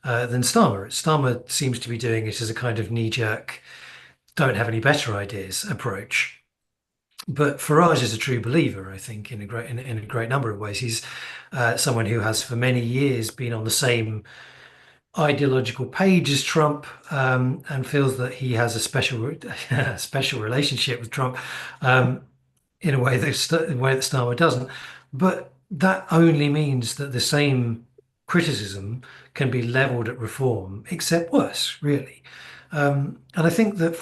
than Starmer. Starmer seems to be doing it as a kind of knee-jerk, don't have any better ideas approach. But Farage is a true believer, I think, in a great number of ways. He's someone who has for many years been on the same ideological page as Trump, and feels that he has a special relationship with Trump, in a way that Starmer doesn't. But that only means that the same criticism can be leveled at reform, except worse, really. And I think that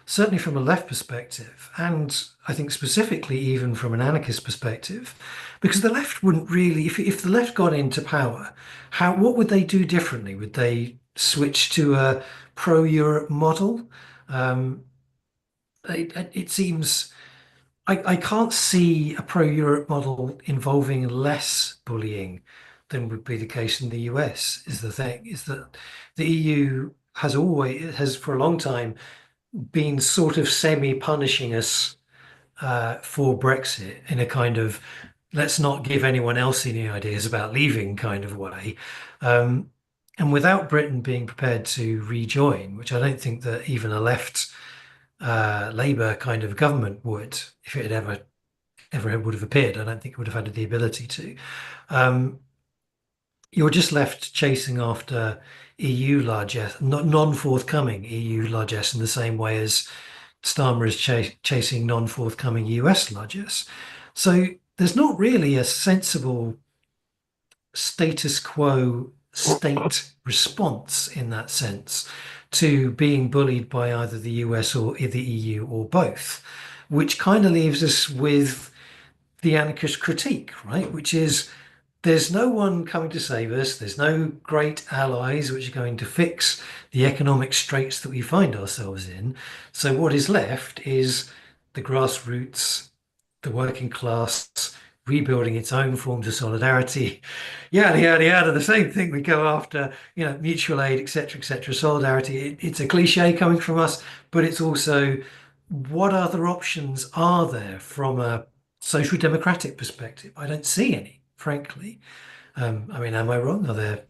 certainly from a left perspective, and I think specifically even from an anarchist perspective, because the left wouldn't really, if the left got into power, what would they do differently? Would they switch to a pro-Europe model? Um, it seems I can't see a pro-Europe model involving less bullying than would be the case in the US, is the thing, is that the EU has for a long time been sort of semi-punishing us for Brexit in a kind of let's not give anyone else any ideas about leaving kind of way. Um, and without Britain being prepared to rejoin, which I don't think that even a left Labour kind of government would, if it had ever would have appeared. I don't think it would have had the ability to. Um, you're just left chasing after EU largesse, not non-forthcoming EU largesse, in the same way as Starmer is chasing non-forthcoming US largesse. So there's not really a sensible status quo state response in that sense to being bullied by either the US or the EU or both, which kind of leaves us with the anarchist critique, right? Which is there's no one coming to save us. There's no great allies which are going to fix the economic straits that we find ourselves in. So what is left is the grassroots, the working class, rebuilding its own forms of solidarity, yada yada yada. The same thing we go after, mutual aid, etc., etc. Solidarity. It's a cliche coming from us, but it's also what other options are there from a social democratic perspective? I don't see any, frankly. I mean, am I wrong? Are there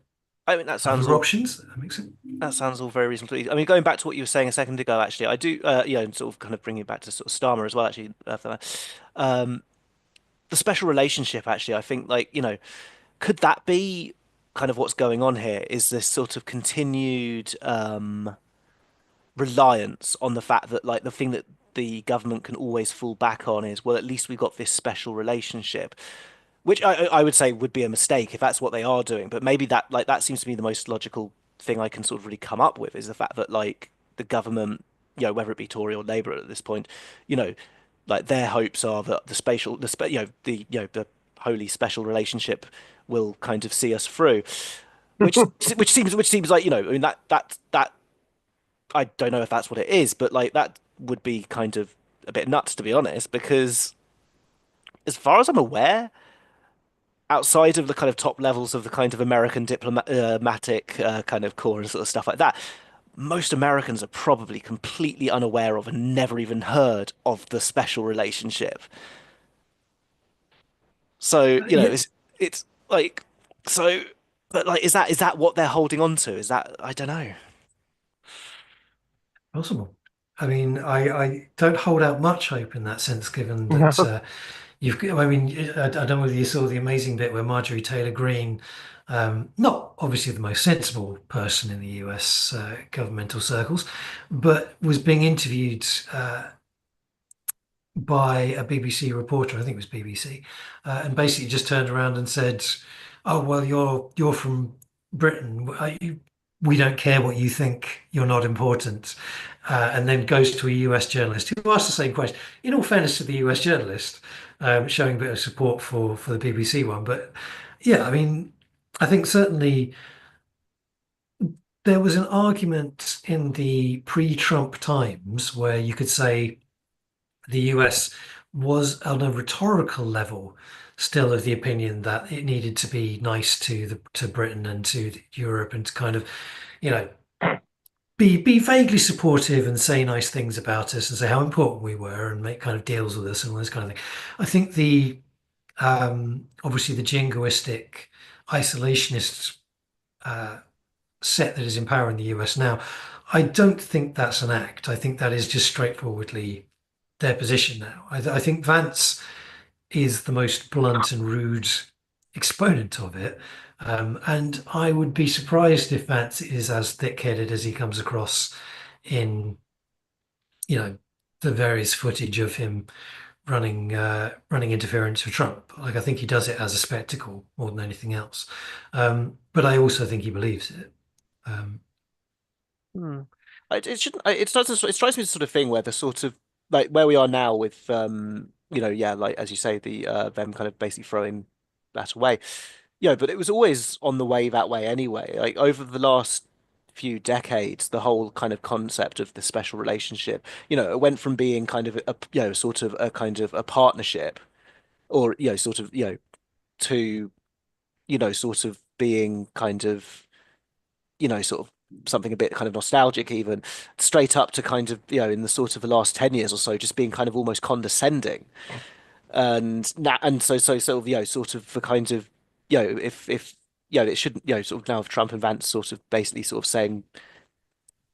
I mean, that sounds other all options? That makes sense. that sounds all very reasonable. I mean, going back to what you were saying a second ago, actually, I do, and sort of kind of bringing it back to sort of Starmer as well, actually, for that. Um, the special relationship, actually, I think, like, could that be kind of what's going on here? Is this sort of continued reliance on the fact that, like, the thing that the government can always fall back on is, well, at least we've got this special relationship, which I would say would be a mistake if that's what they are doing. But maybe that seems to be the most logical thing I can sort of really come up with, is the fact that like the government, whether it be Tory or Labour at this point, you know, like their hopes are that the holy special relationship will kind of see us through. which seems like, I mean, that I don't know if that's what it is, but like that would be kind of a bit nuts, to be honest, because as far as I'm aware, outside of the kind of top levels of the kind of American diplomatic kind of core and sort of stuff like that, most Americans are probably completely unaware of and never even heard of the special relationship. So, Yeah, it's like so, but like, is that what they're holding on to? Is that, I don't know. possible. I mean, I don't hold out much hope in that sense, given that I mean, I don't know whether you saw the amazing bit where Marjorie Taylor Greene, not obviously the most sensible person in the US governmental circles, but was being interviewed by a BBC reporter, I think it was BBC, and basically just turned around and said, "Oh well, you're from Britain. We don't care what you think. You're not important." And then goes to a US journalist who asked the same question. In all fairness to the US journalist, showing a bit of support for the BBC one, but yeah, I mean, I think certainly there was an argument in the pre-Trump times where you could say the US was on a rhetorical level still of the opinion that it needed to be nice to Britain and to Europe and to kind of, you know, be vaguely supportive and say nice things about us and say how important we were and make kind of deals with us and all this kind of thing. I think the obviously the jingoistic isolationist uh, set that is in power in the US now, I don't think that's an act. I think that is just straightforwardly their position now. I think Vance is the most blunt and rude exponent of it. And I would be surprised if Vance is as thick-headed as he comes across in, the various footage of him running interference for Trump. Like I think he does it as a spectacle more than anything else. But I also think he believes it. Um, Hmm. It shouldn't. It strikes me as the sort of thing where the sort of like where we are now with yeah, like as you say, the them kind of basically throwing that away. But it was always on the way that way anyway. Like over the last few decades, the whole kind of concept of the special relationship, it went from being kind of sort of a kind of a partnership, or sort of to sort of being kind of sort of something a bit kind of nostalgic even, straight up to kind of, in the sort of the last 10 years or so, just being kind of almost condescending. And so sort of, sort of the kind of, if it shouldn't, sort of now of Trump and Vance sort of basically sort of saying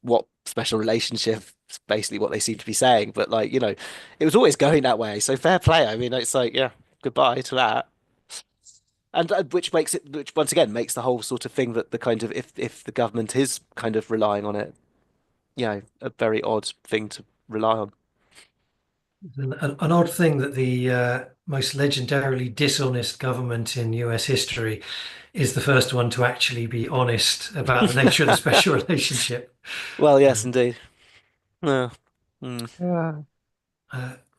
what special relationship is basically what they seem to be saying. But like, it was always going that way. So fair play. I mean, it's like, yeah, goodbye to that. And which once again makes the whole sort of thing that the kind of if the government is kind of relying on it, a very odd thing to rely on. an odd thing that the most legendarily dishonest government in US history is the first one to actually be honest about the nature of the special relationship. Well, yes, Um, indeed. Yeah. Mm. Yeah.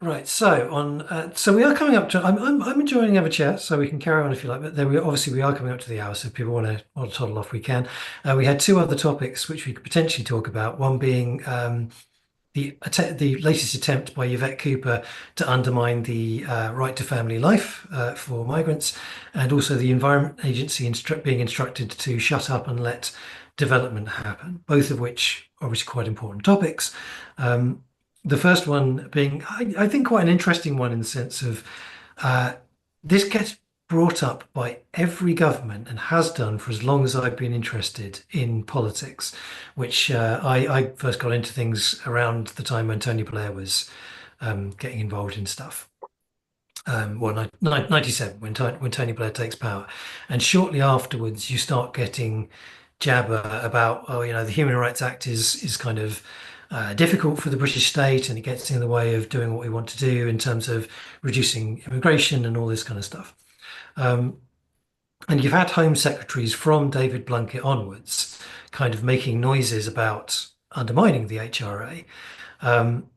right, so we are coming up to. I'm enjoying have a chat, so we can carry on if you like. But then we are coming up to the hour, so if people want to toddle off, we can. We had two other topics which we could potentially talk about. One being the latest attempt by Yvette Cooper to undermine the right to family life for migrants, and also the Environment Agency being instructed to shut up and let development happen, both of which are obviously quite important topics. The first one being, I think, quite an interesting one in the sense of uh, this gets brought up by every government and has done for as long as I've been interested in politics, which I first got into things around the time when Tony Blair was getting involved in stuff. Well, 97 when Tony Blair takes power, and shortly afterwards you start getting jabber about, oh, the Human Rights Act is kind of difficult for the British state and it gets in the way of doing what we want to do in terms of reducing immigration and all this kind of stuff. Um, and you've had Home Secretaries from David Blunkett onwards kind of making noises about undermining the HRA. Um,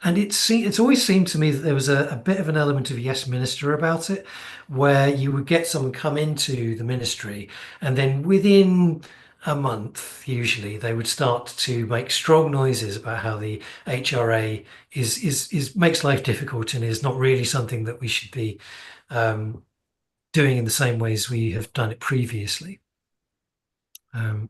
And it's always seemed to me that there was a bit of an element of yes minister about it, where you would get someone come into the ministry, and then within a month, usually, they would start to make strong noises about how the HRA is makes life difficult and is not really something that we should be um, doing in the same ways we have done it previously. Um,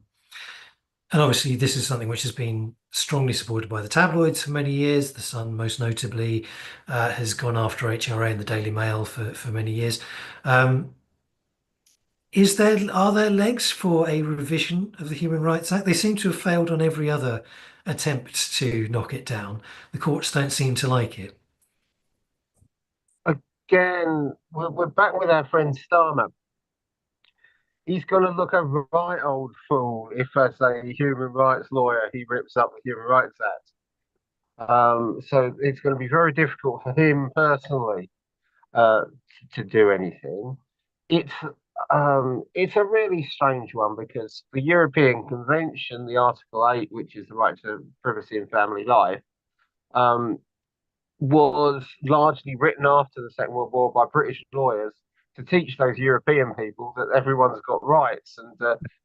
And obviously, this is something which has been strongly supported by the tabloids for many years. The Sun, most notably, has gone after HRA and the Daily Mail for many years. Um, are there legs for a revision of the Human Rights Act? They seem to have failed on every other attempt to knock it down. The courts don't seem to like it. Again, we're back with our friend Starmer. He's going to look a right old fool if, as a human rights lawyer, he rips up the Human Rights Act. So it's going to be very difficult for him personally uh, to do anything. It's it's a really strange one because the European Convention, the Article 8, which is the right to privacy and family life, um, was largely written after the Second World War by British lawyers to teach those European people that everyone's got rights and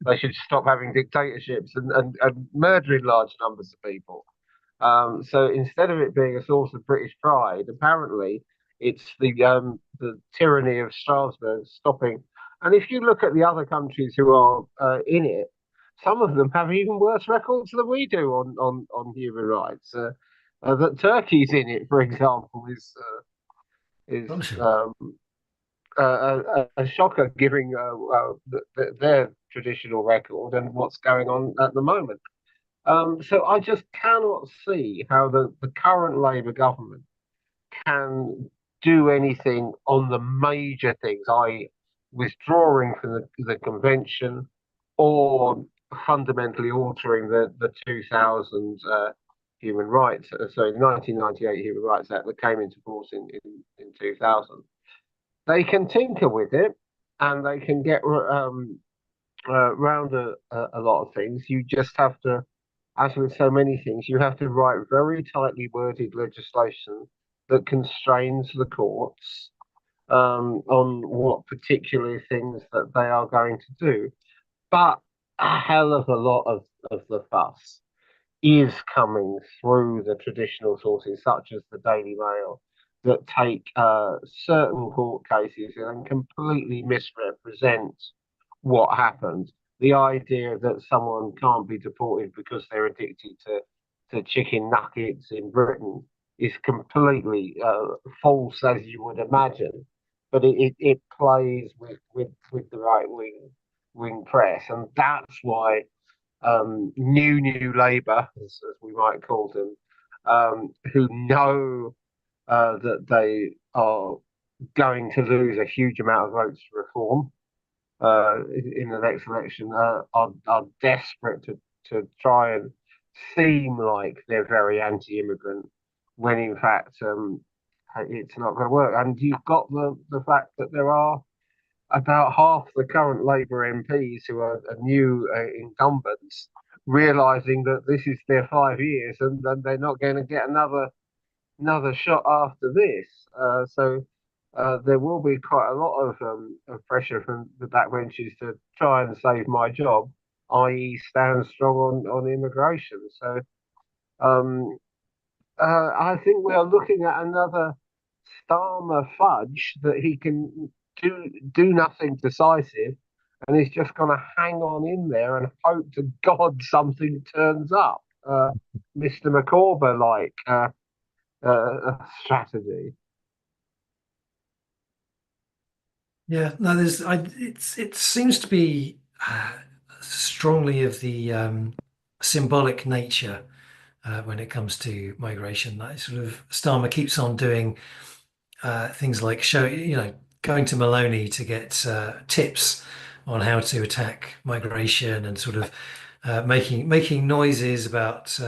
they should stop having dictatorships and murdering large numbers of people. So instead of it being a source of British pride, apparently it's the tyranny of Strasbourg stopping. And if you look at the other countries who are in it, some of them have even worse records than we do on human rights. That Turkey's in it, for example, is a shocker, given their traditional record and what's going on at the moment. So I just cannot see how the current Labour government can do anything on the major things, i.e., withdrawing from the convention or fundamentally altering the 2000 human rights, sorry, the 1998 Human Rights Act that came into force in 2000. They can tinker with it and they can get around a lot of things. You just have to, as with so many things, you have to write very tightly worded legislation that constrains the courts on what particular things that they are going to do. But a hell of a lot of the fuss is coming through the traditional sources, such as the Daily Mail, that take certain court cases and completely misrepresent what happened. The idea that someone can't be deported because they're addicted to chicken nuggets in Britain is completely false, as you would imagine. But it plays with the right wing press, and that's why new Labour, as we might call them, who know that they are going to lose a huge amount of votes for reform in the next election, are desperate to try and seem like they're very anti-immigrant, when in fact it's not going to work. And you've got the fact that there are about half the current Labour MPs who are new incumbents realising that this is their 5 years and they're not going to get another shot after this. So there will be quite a lot of pressure from the backbenchers to try and save my job, i.e., stand strong on immigration. So I think we are looking at another Starmer fudge that he can do nothing decisive, and he's just going to hang on in there and hope to God something turns up. Mr. McCorber like strategy. Yeah, no, it seems to be strongly of the symbolic nature when it comes to migration. That sort of Starmer keeps on doing things like going to Maloney to get tips on how to attack migration and sort of making noises about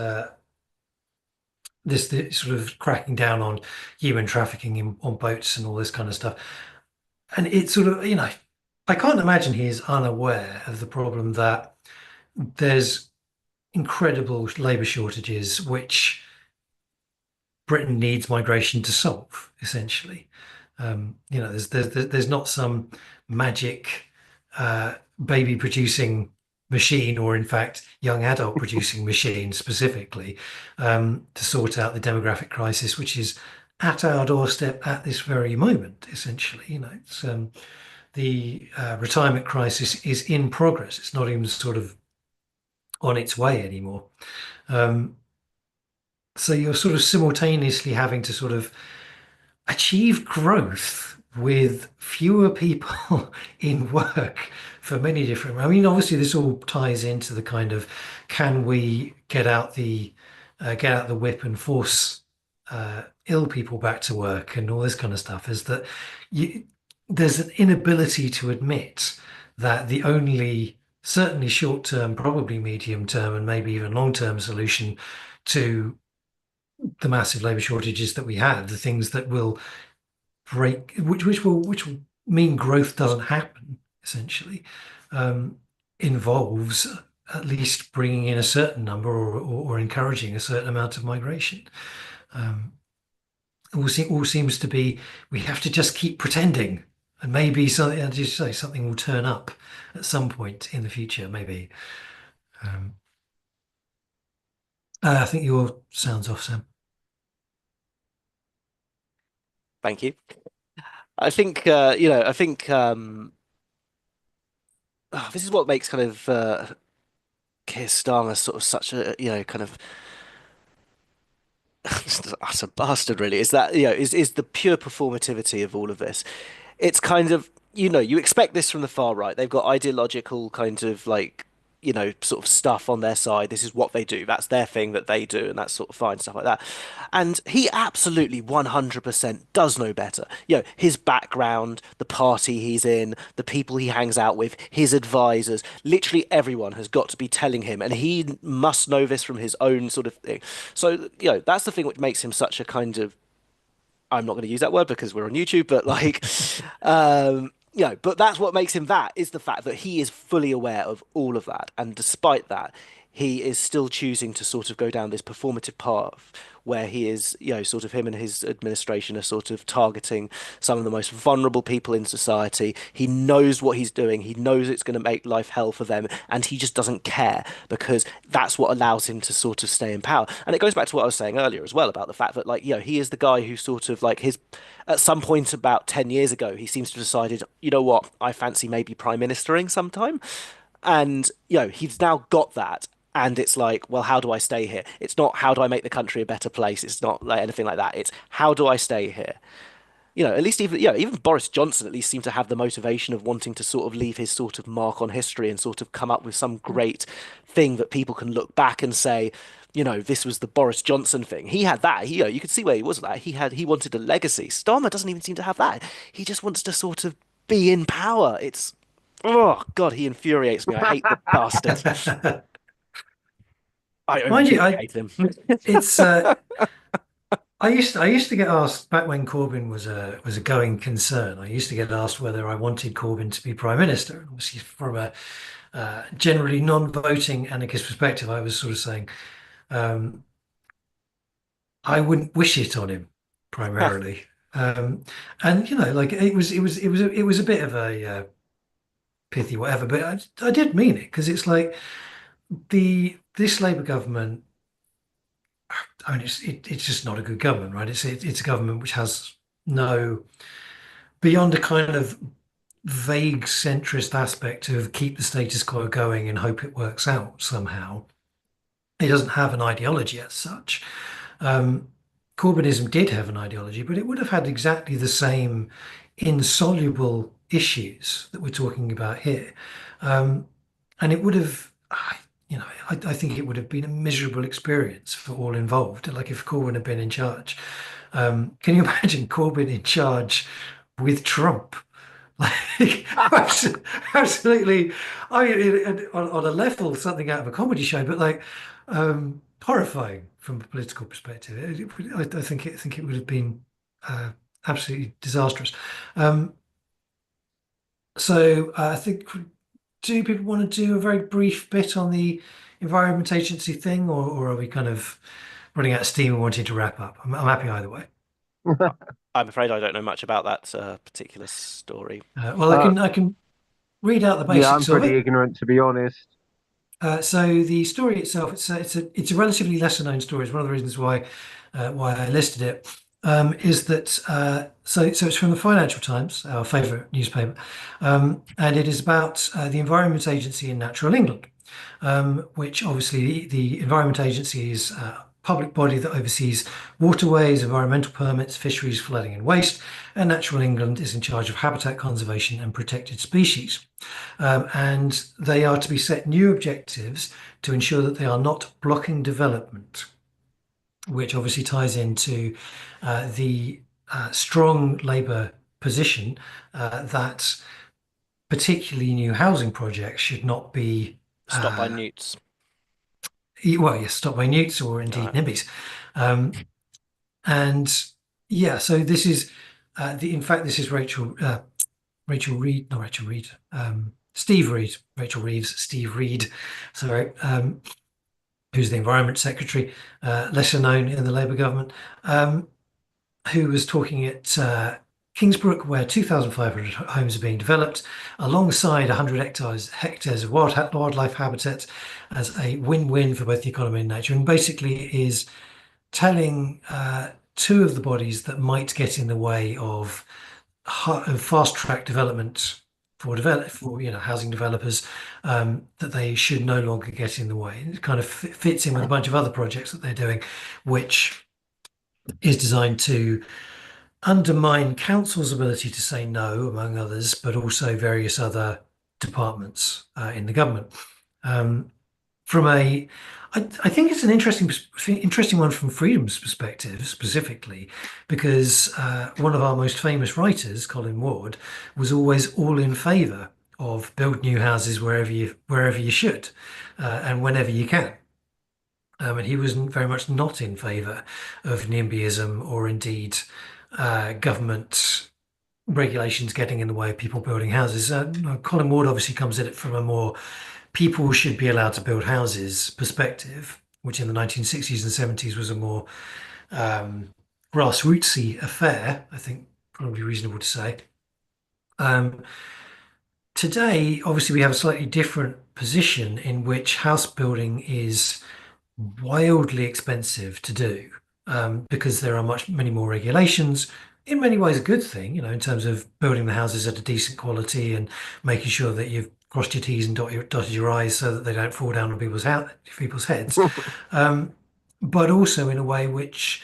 this sort of cracking down on human trafficking on boats and all this kind of stuff. And it's sort of, I can't imagine he is unaware of the problem that there's incredible labour shortages, which Britain needs migration to solve, essentially. There's not some magic baby producing machine, or in fact young adult producing machine specifically, to sort out the demographic crisis, which is at our doorstep at this very moment. Essentially, it's the retirement crisis is in progress. It's not even sort of on its way anymore. So you're sort of simultaneously having to sort of achieve growth with fewer people in work for many different. I mean, obviously, this all ties into the kind of, can we get out the whip and force ill people back to work and all this kind of stuff. Is that there's an inability to admit that the only, certainly short term, probably medium term, and maybe even long term solution to the massive labour shortages that we have, the things that will break, which will mean growth doesn't happen, essentially, involves at least bringing in a certain number, or encouraging a certain amount of migration. All seems to be, we have to just keep pretending, and maybe something, as you say, something will turn up at some point in the future, maybe. I think your sound's off, Sam. Thank you. I think this is what makes kind of Keir Starmer sort of such a kind of utter bastard, really. Is that is the pure performativity of all of this. It's kind of, you expect this from the far right. They've got ideological kind of like, sort of stuff on their side. This is what they do. That's their thing that they do, and that's sort of fine, stuff like that. And he absolutely 100% does know better. His background, the party he's in, the people he hangs out with, his advisors, literally everyone has got to be telling him, and he must know this from his own sort of thing. So, that's the thing which makes him such a kind of, I'm not going to use that word because we're on YouTube, but like, but that's what makes him, that is the fact that he is fully aware of all of that. And despite that, he is still choosing to sort of go down this performative path where he is, sort of, him and his administration are sort of targeting some of the most vulnerable people in society. He knows what he's doing. He knows it's going to make life hell for them. And he just doesn't care, because that's what allows him to sort of stay in power. And it goes back to what I was saying earlier as well about the fact that, like, he is the guy who sort of like at some point about 10 years ago, he seems to have decided, you know what, I fancy maybe prime ministering sometime. And, he's now got that. And it's like, well, how do I stay here? It's not how do I make the country a better place. It's not like anything like that. It's how do I stay here? At least even Boris Johnson at least seemed to have the motivation of wanting to sort of leave his sort of mark on history and sort of come up with some great thing that people can look back and say, this was the Boris Johnson thing. He had that. You could see where he was with that. He wanted a legacy. Starmer doesn't even seem to have that. He just wants to sort of be in power. It's, oh God, he infuriates me. I hate the bastard. I hate him. It's I used to get asked back when Corbyn was a going concern. I used to get asked whether I wanted Corbyn to be prime minister. Obviously, from a generally non-voting anarchist perspective, I was sort of saying I wouldn't wish it on him primarily. And like it was a bit of a pithy whatever, but I did mean it, because it's like this Labour government. I mean, it's just not a good government, right? It's a government which has no, beyond a kind of vague centrist aspect of keep the status quo going and hope it works out somehow. It doesn't have an ideology as such. Corbynism did have an ideology, but it would have had exactly the same insoluble issues that we're talking about here, and it would have. I think it would have been a miserable experience for all involved. Like if Corbyn had been in charge. Can you imagine Corbyn in charge with Trump? Like, absolutely. I mean, on a level, something out of a comedy show, but like horrifying from a political perspective. I think it would have been absolutely disastrous. So I think. Do people want to do a very brief bit on the Environment Agency thing, or are we kind of running out of steam and wanting to wrap up. I'm happy either way. I'm afraid I don't know much about that particular story. Well, I can read out the Yeah, I'm basics of pretty it. ignorant, to be honest. So the story itself, it's a relatively lesser known story. It's one of the reasons why I listed it. Is that so it's from the Financial Times, our favourite newspaper, and it is about the Environment Agency in Natural England, which obviously the Environment Agency is a public body that oversees waterways, environmental permits, fisheries, flooding and waste, and Natural England is in charge of habitat conservation and protected species. And they are to be set new objectives to ensure that they are not blocking development, which obviously ties into the strong Labour position that particularly new housing projects should not be Stopped by newts. well, yes, stopped by newts or indeed NIMBYs. And yeah, so this is in fact, this is Rachel Reed, not Rachel Reed, Steve Reed, Rachel Reeves, Steve Reed, sorry, who's the Environment Secretary, lesser known in the Labour government, who was talking at Kingsbrook, where 2,500 homes are being developed, alongside 100 hectares of wildlife habitat, as a win-win for both the economy and nature, and basically is telling two of the bodies that might get in the way of fast-track development for housing developers, that they should no longer get in the way. It kind of fits in with a bunch of other projects that they're doing, which is designed to undermine council's ability to say no, among others, but also various other departments in the government. I think it's an interesting one from freedom's perspective, specifically, because one of our most famous writers, Colin Ward, was always all in favour of build new houses wherever you should, and whenever you can. And he was very much not in favour of NIMBYism or indeed government regulations getting in the way of people building houses. Colin Ward obviously comes at it from a more people should be allowed to build houses perspective, which in the 1960s and 70s was a more grassrootsy affair, I think probably reasonable to say. Today, obviously, we have a slightly different position in which house building is wildly expensive to do, because there are many more regulations. In many ways, a good thing, in terms of building the houses at a decent quality and making sure that you've crossed your T's and dotted your I's so that they don't fall down on people's heads. But also in a way which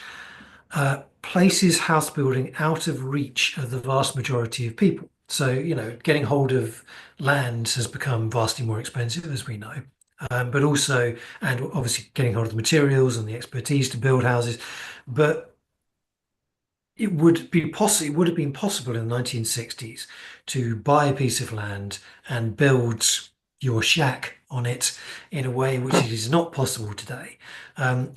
places house building out of reach of the vast majority of people. So, getting hold of land has become vastly more expensive, as we know. But also, and obviously getting hold of the materials and the expertise to build houses. But it would have been possible in the 1960s to buy a piece of land and build your shack on it in a way which it is not possible today,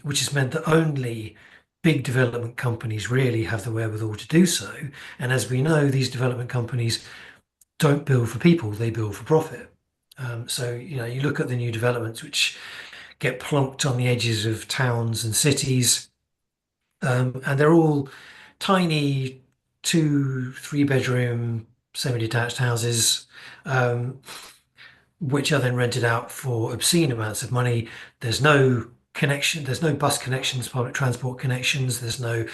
which has meant that only big development companies really have the wherewithal to do so. And as we know, these development companies don't build for people, they build for profit. So, you look at the new developments which get plonked on the edges of towns and cities, and they're all tiny 2-3 bedroom semi-detached houses, which are then rented out for obscene amounts of money. There's no connection, there's no bus connections, public transport connections, there's no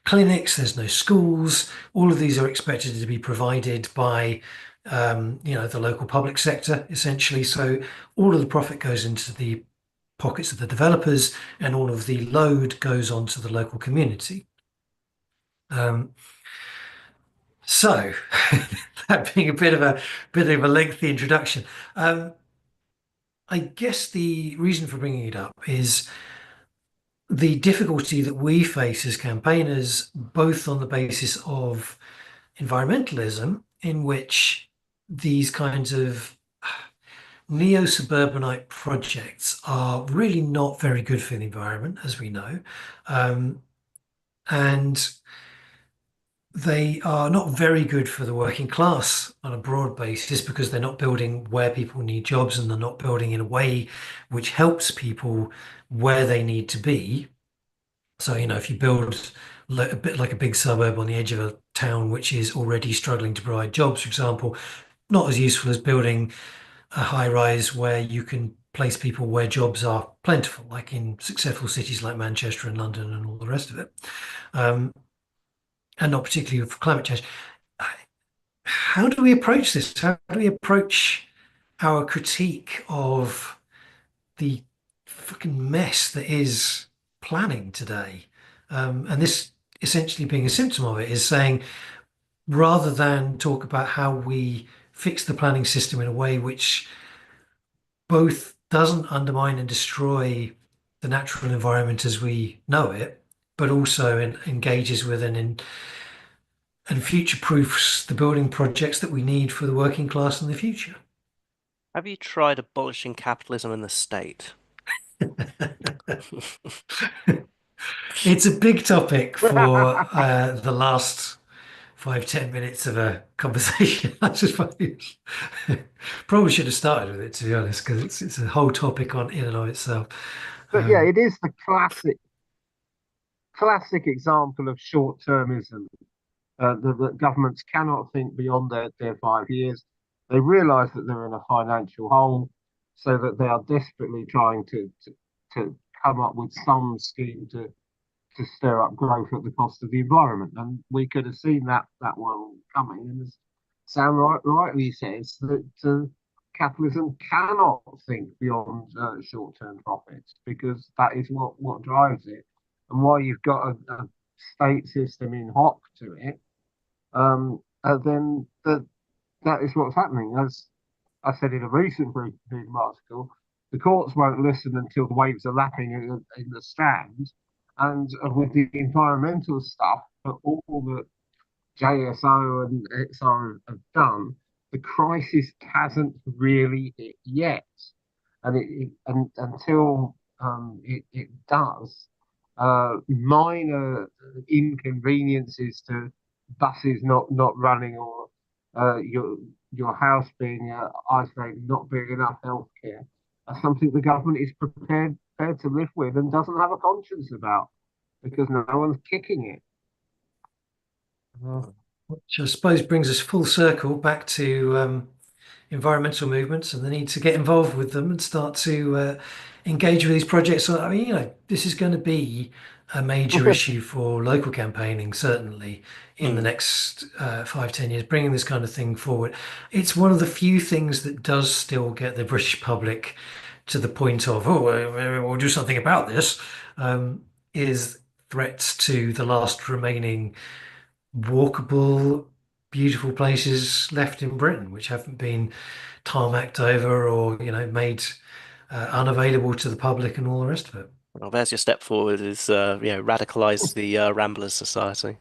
clinics, there's no schools. All of these are expected to be provided by the local public sector, essentially. So all of the profit goes into the pockets of the developers, and all of the load goes onto the local community. So that being a bit of a lengthy introduction, I guess the reason for bringing it up is the difficulty that we face as campaigners, both on the basis of environmentalism, in which these kinds of neo-suburbanite projects are really not very good for the environment, as we know. And they are not very good for the working class on a broad basis, because they're not building where people need jobs, and they're not building in a way which helps people where they need to be. So, if you build a bit like a big suburb on the edge of a town which is already struggling to provide jobs, for example, not as useful as building a high rise where you can place people where jobs are plentiful, like in successful cities like Manchester and London and all the rest of it. Um, and not particularly for climate change. How do we approach this? How do we approach our critique of the fucking mess that is planning today? And this essentially being a symptom of it is saying, rather than talk about how we fix the planning system in a way which both doesn't undermine and destroy the natural environment as we know it, but also engages with and future-proofs the building projects that we need for the working class in the future. Have you tried abolishing capitalism in the state? It's a big topic for the last 5-10 minutes of a conversation, I suppose. Probably should have started with it, to be honest, because it's a whole topic on in and of itself. But yeah, it is the classic example of short-termism. The governments cannot think beyond their 5 years. They realise that they're in a financial hole, so that they are desperately trying to come up with some scheme to stir up growth at the cost of the environment. And we could have seen that one coming. And as Sam rightly says, that capitalism cannot think beyond short-term profits, because that is what drives it. And while you've got a state system in hock to it, then that is what's happening. As I said in a recent Freedom article, the courts won't listen until the waves are lapping in the Strand. And with the environmental stuff, all that JSO and XR have done, the crisis hasn't really hit yet. And until it does, minor inconveniences to buses not running, or your house being isolated, not being enough healthcare, are something the government is prepared to live with and doesn't have a conscience about, because no one's kicking it. Which I suppose brings us full circle back to environmental movements and the need to get involved with them and start to engage with these projects. So, I mean, this is going to be a major issue for local campaigning, certainly in the next 5-10 years, bringing this kind of thing forward. It's one of the few things that does still get the British public to the point of, we'll do something about this, is threats to the last remaining walkable, beautiful places left in Britain, which haven't been tarmacked over or made unavailable to the public and all the rest of it. Well, there's your step forward: is radicalize the Ramblers Society.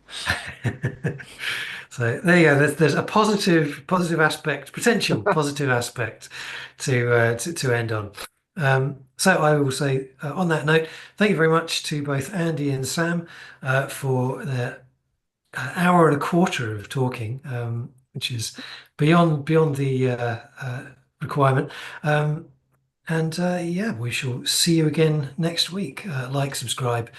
So there you go. There's a positive aspect, potential positive aspect to end on. So I will say on that note, thank you very much to both Andy and Sam for their hour and a quarter of talking, which is beyond the requirement. And yeah, we shall see you again next week. Like, subscribe.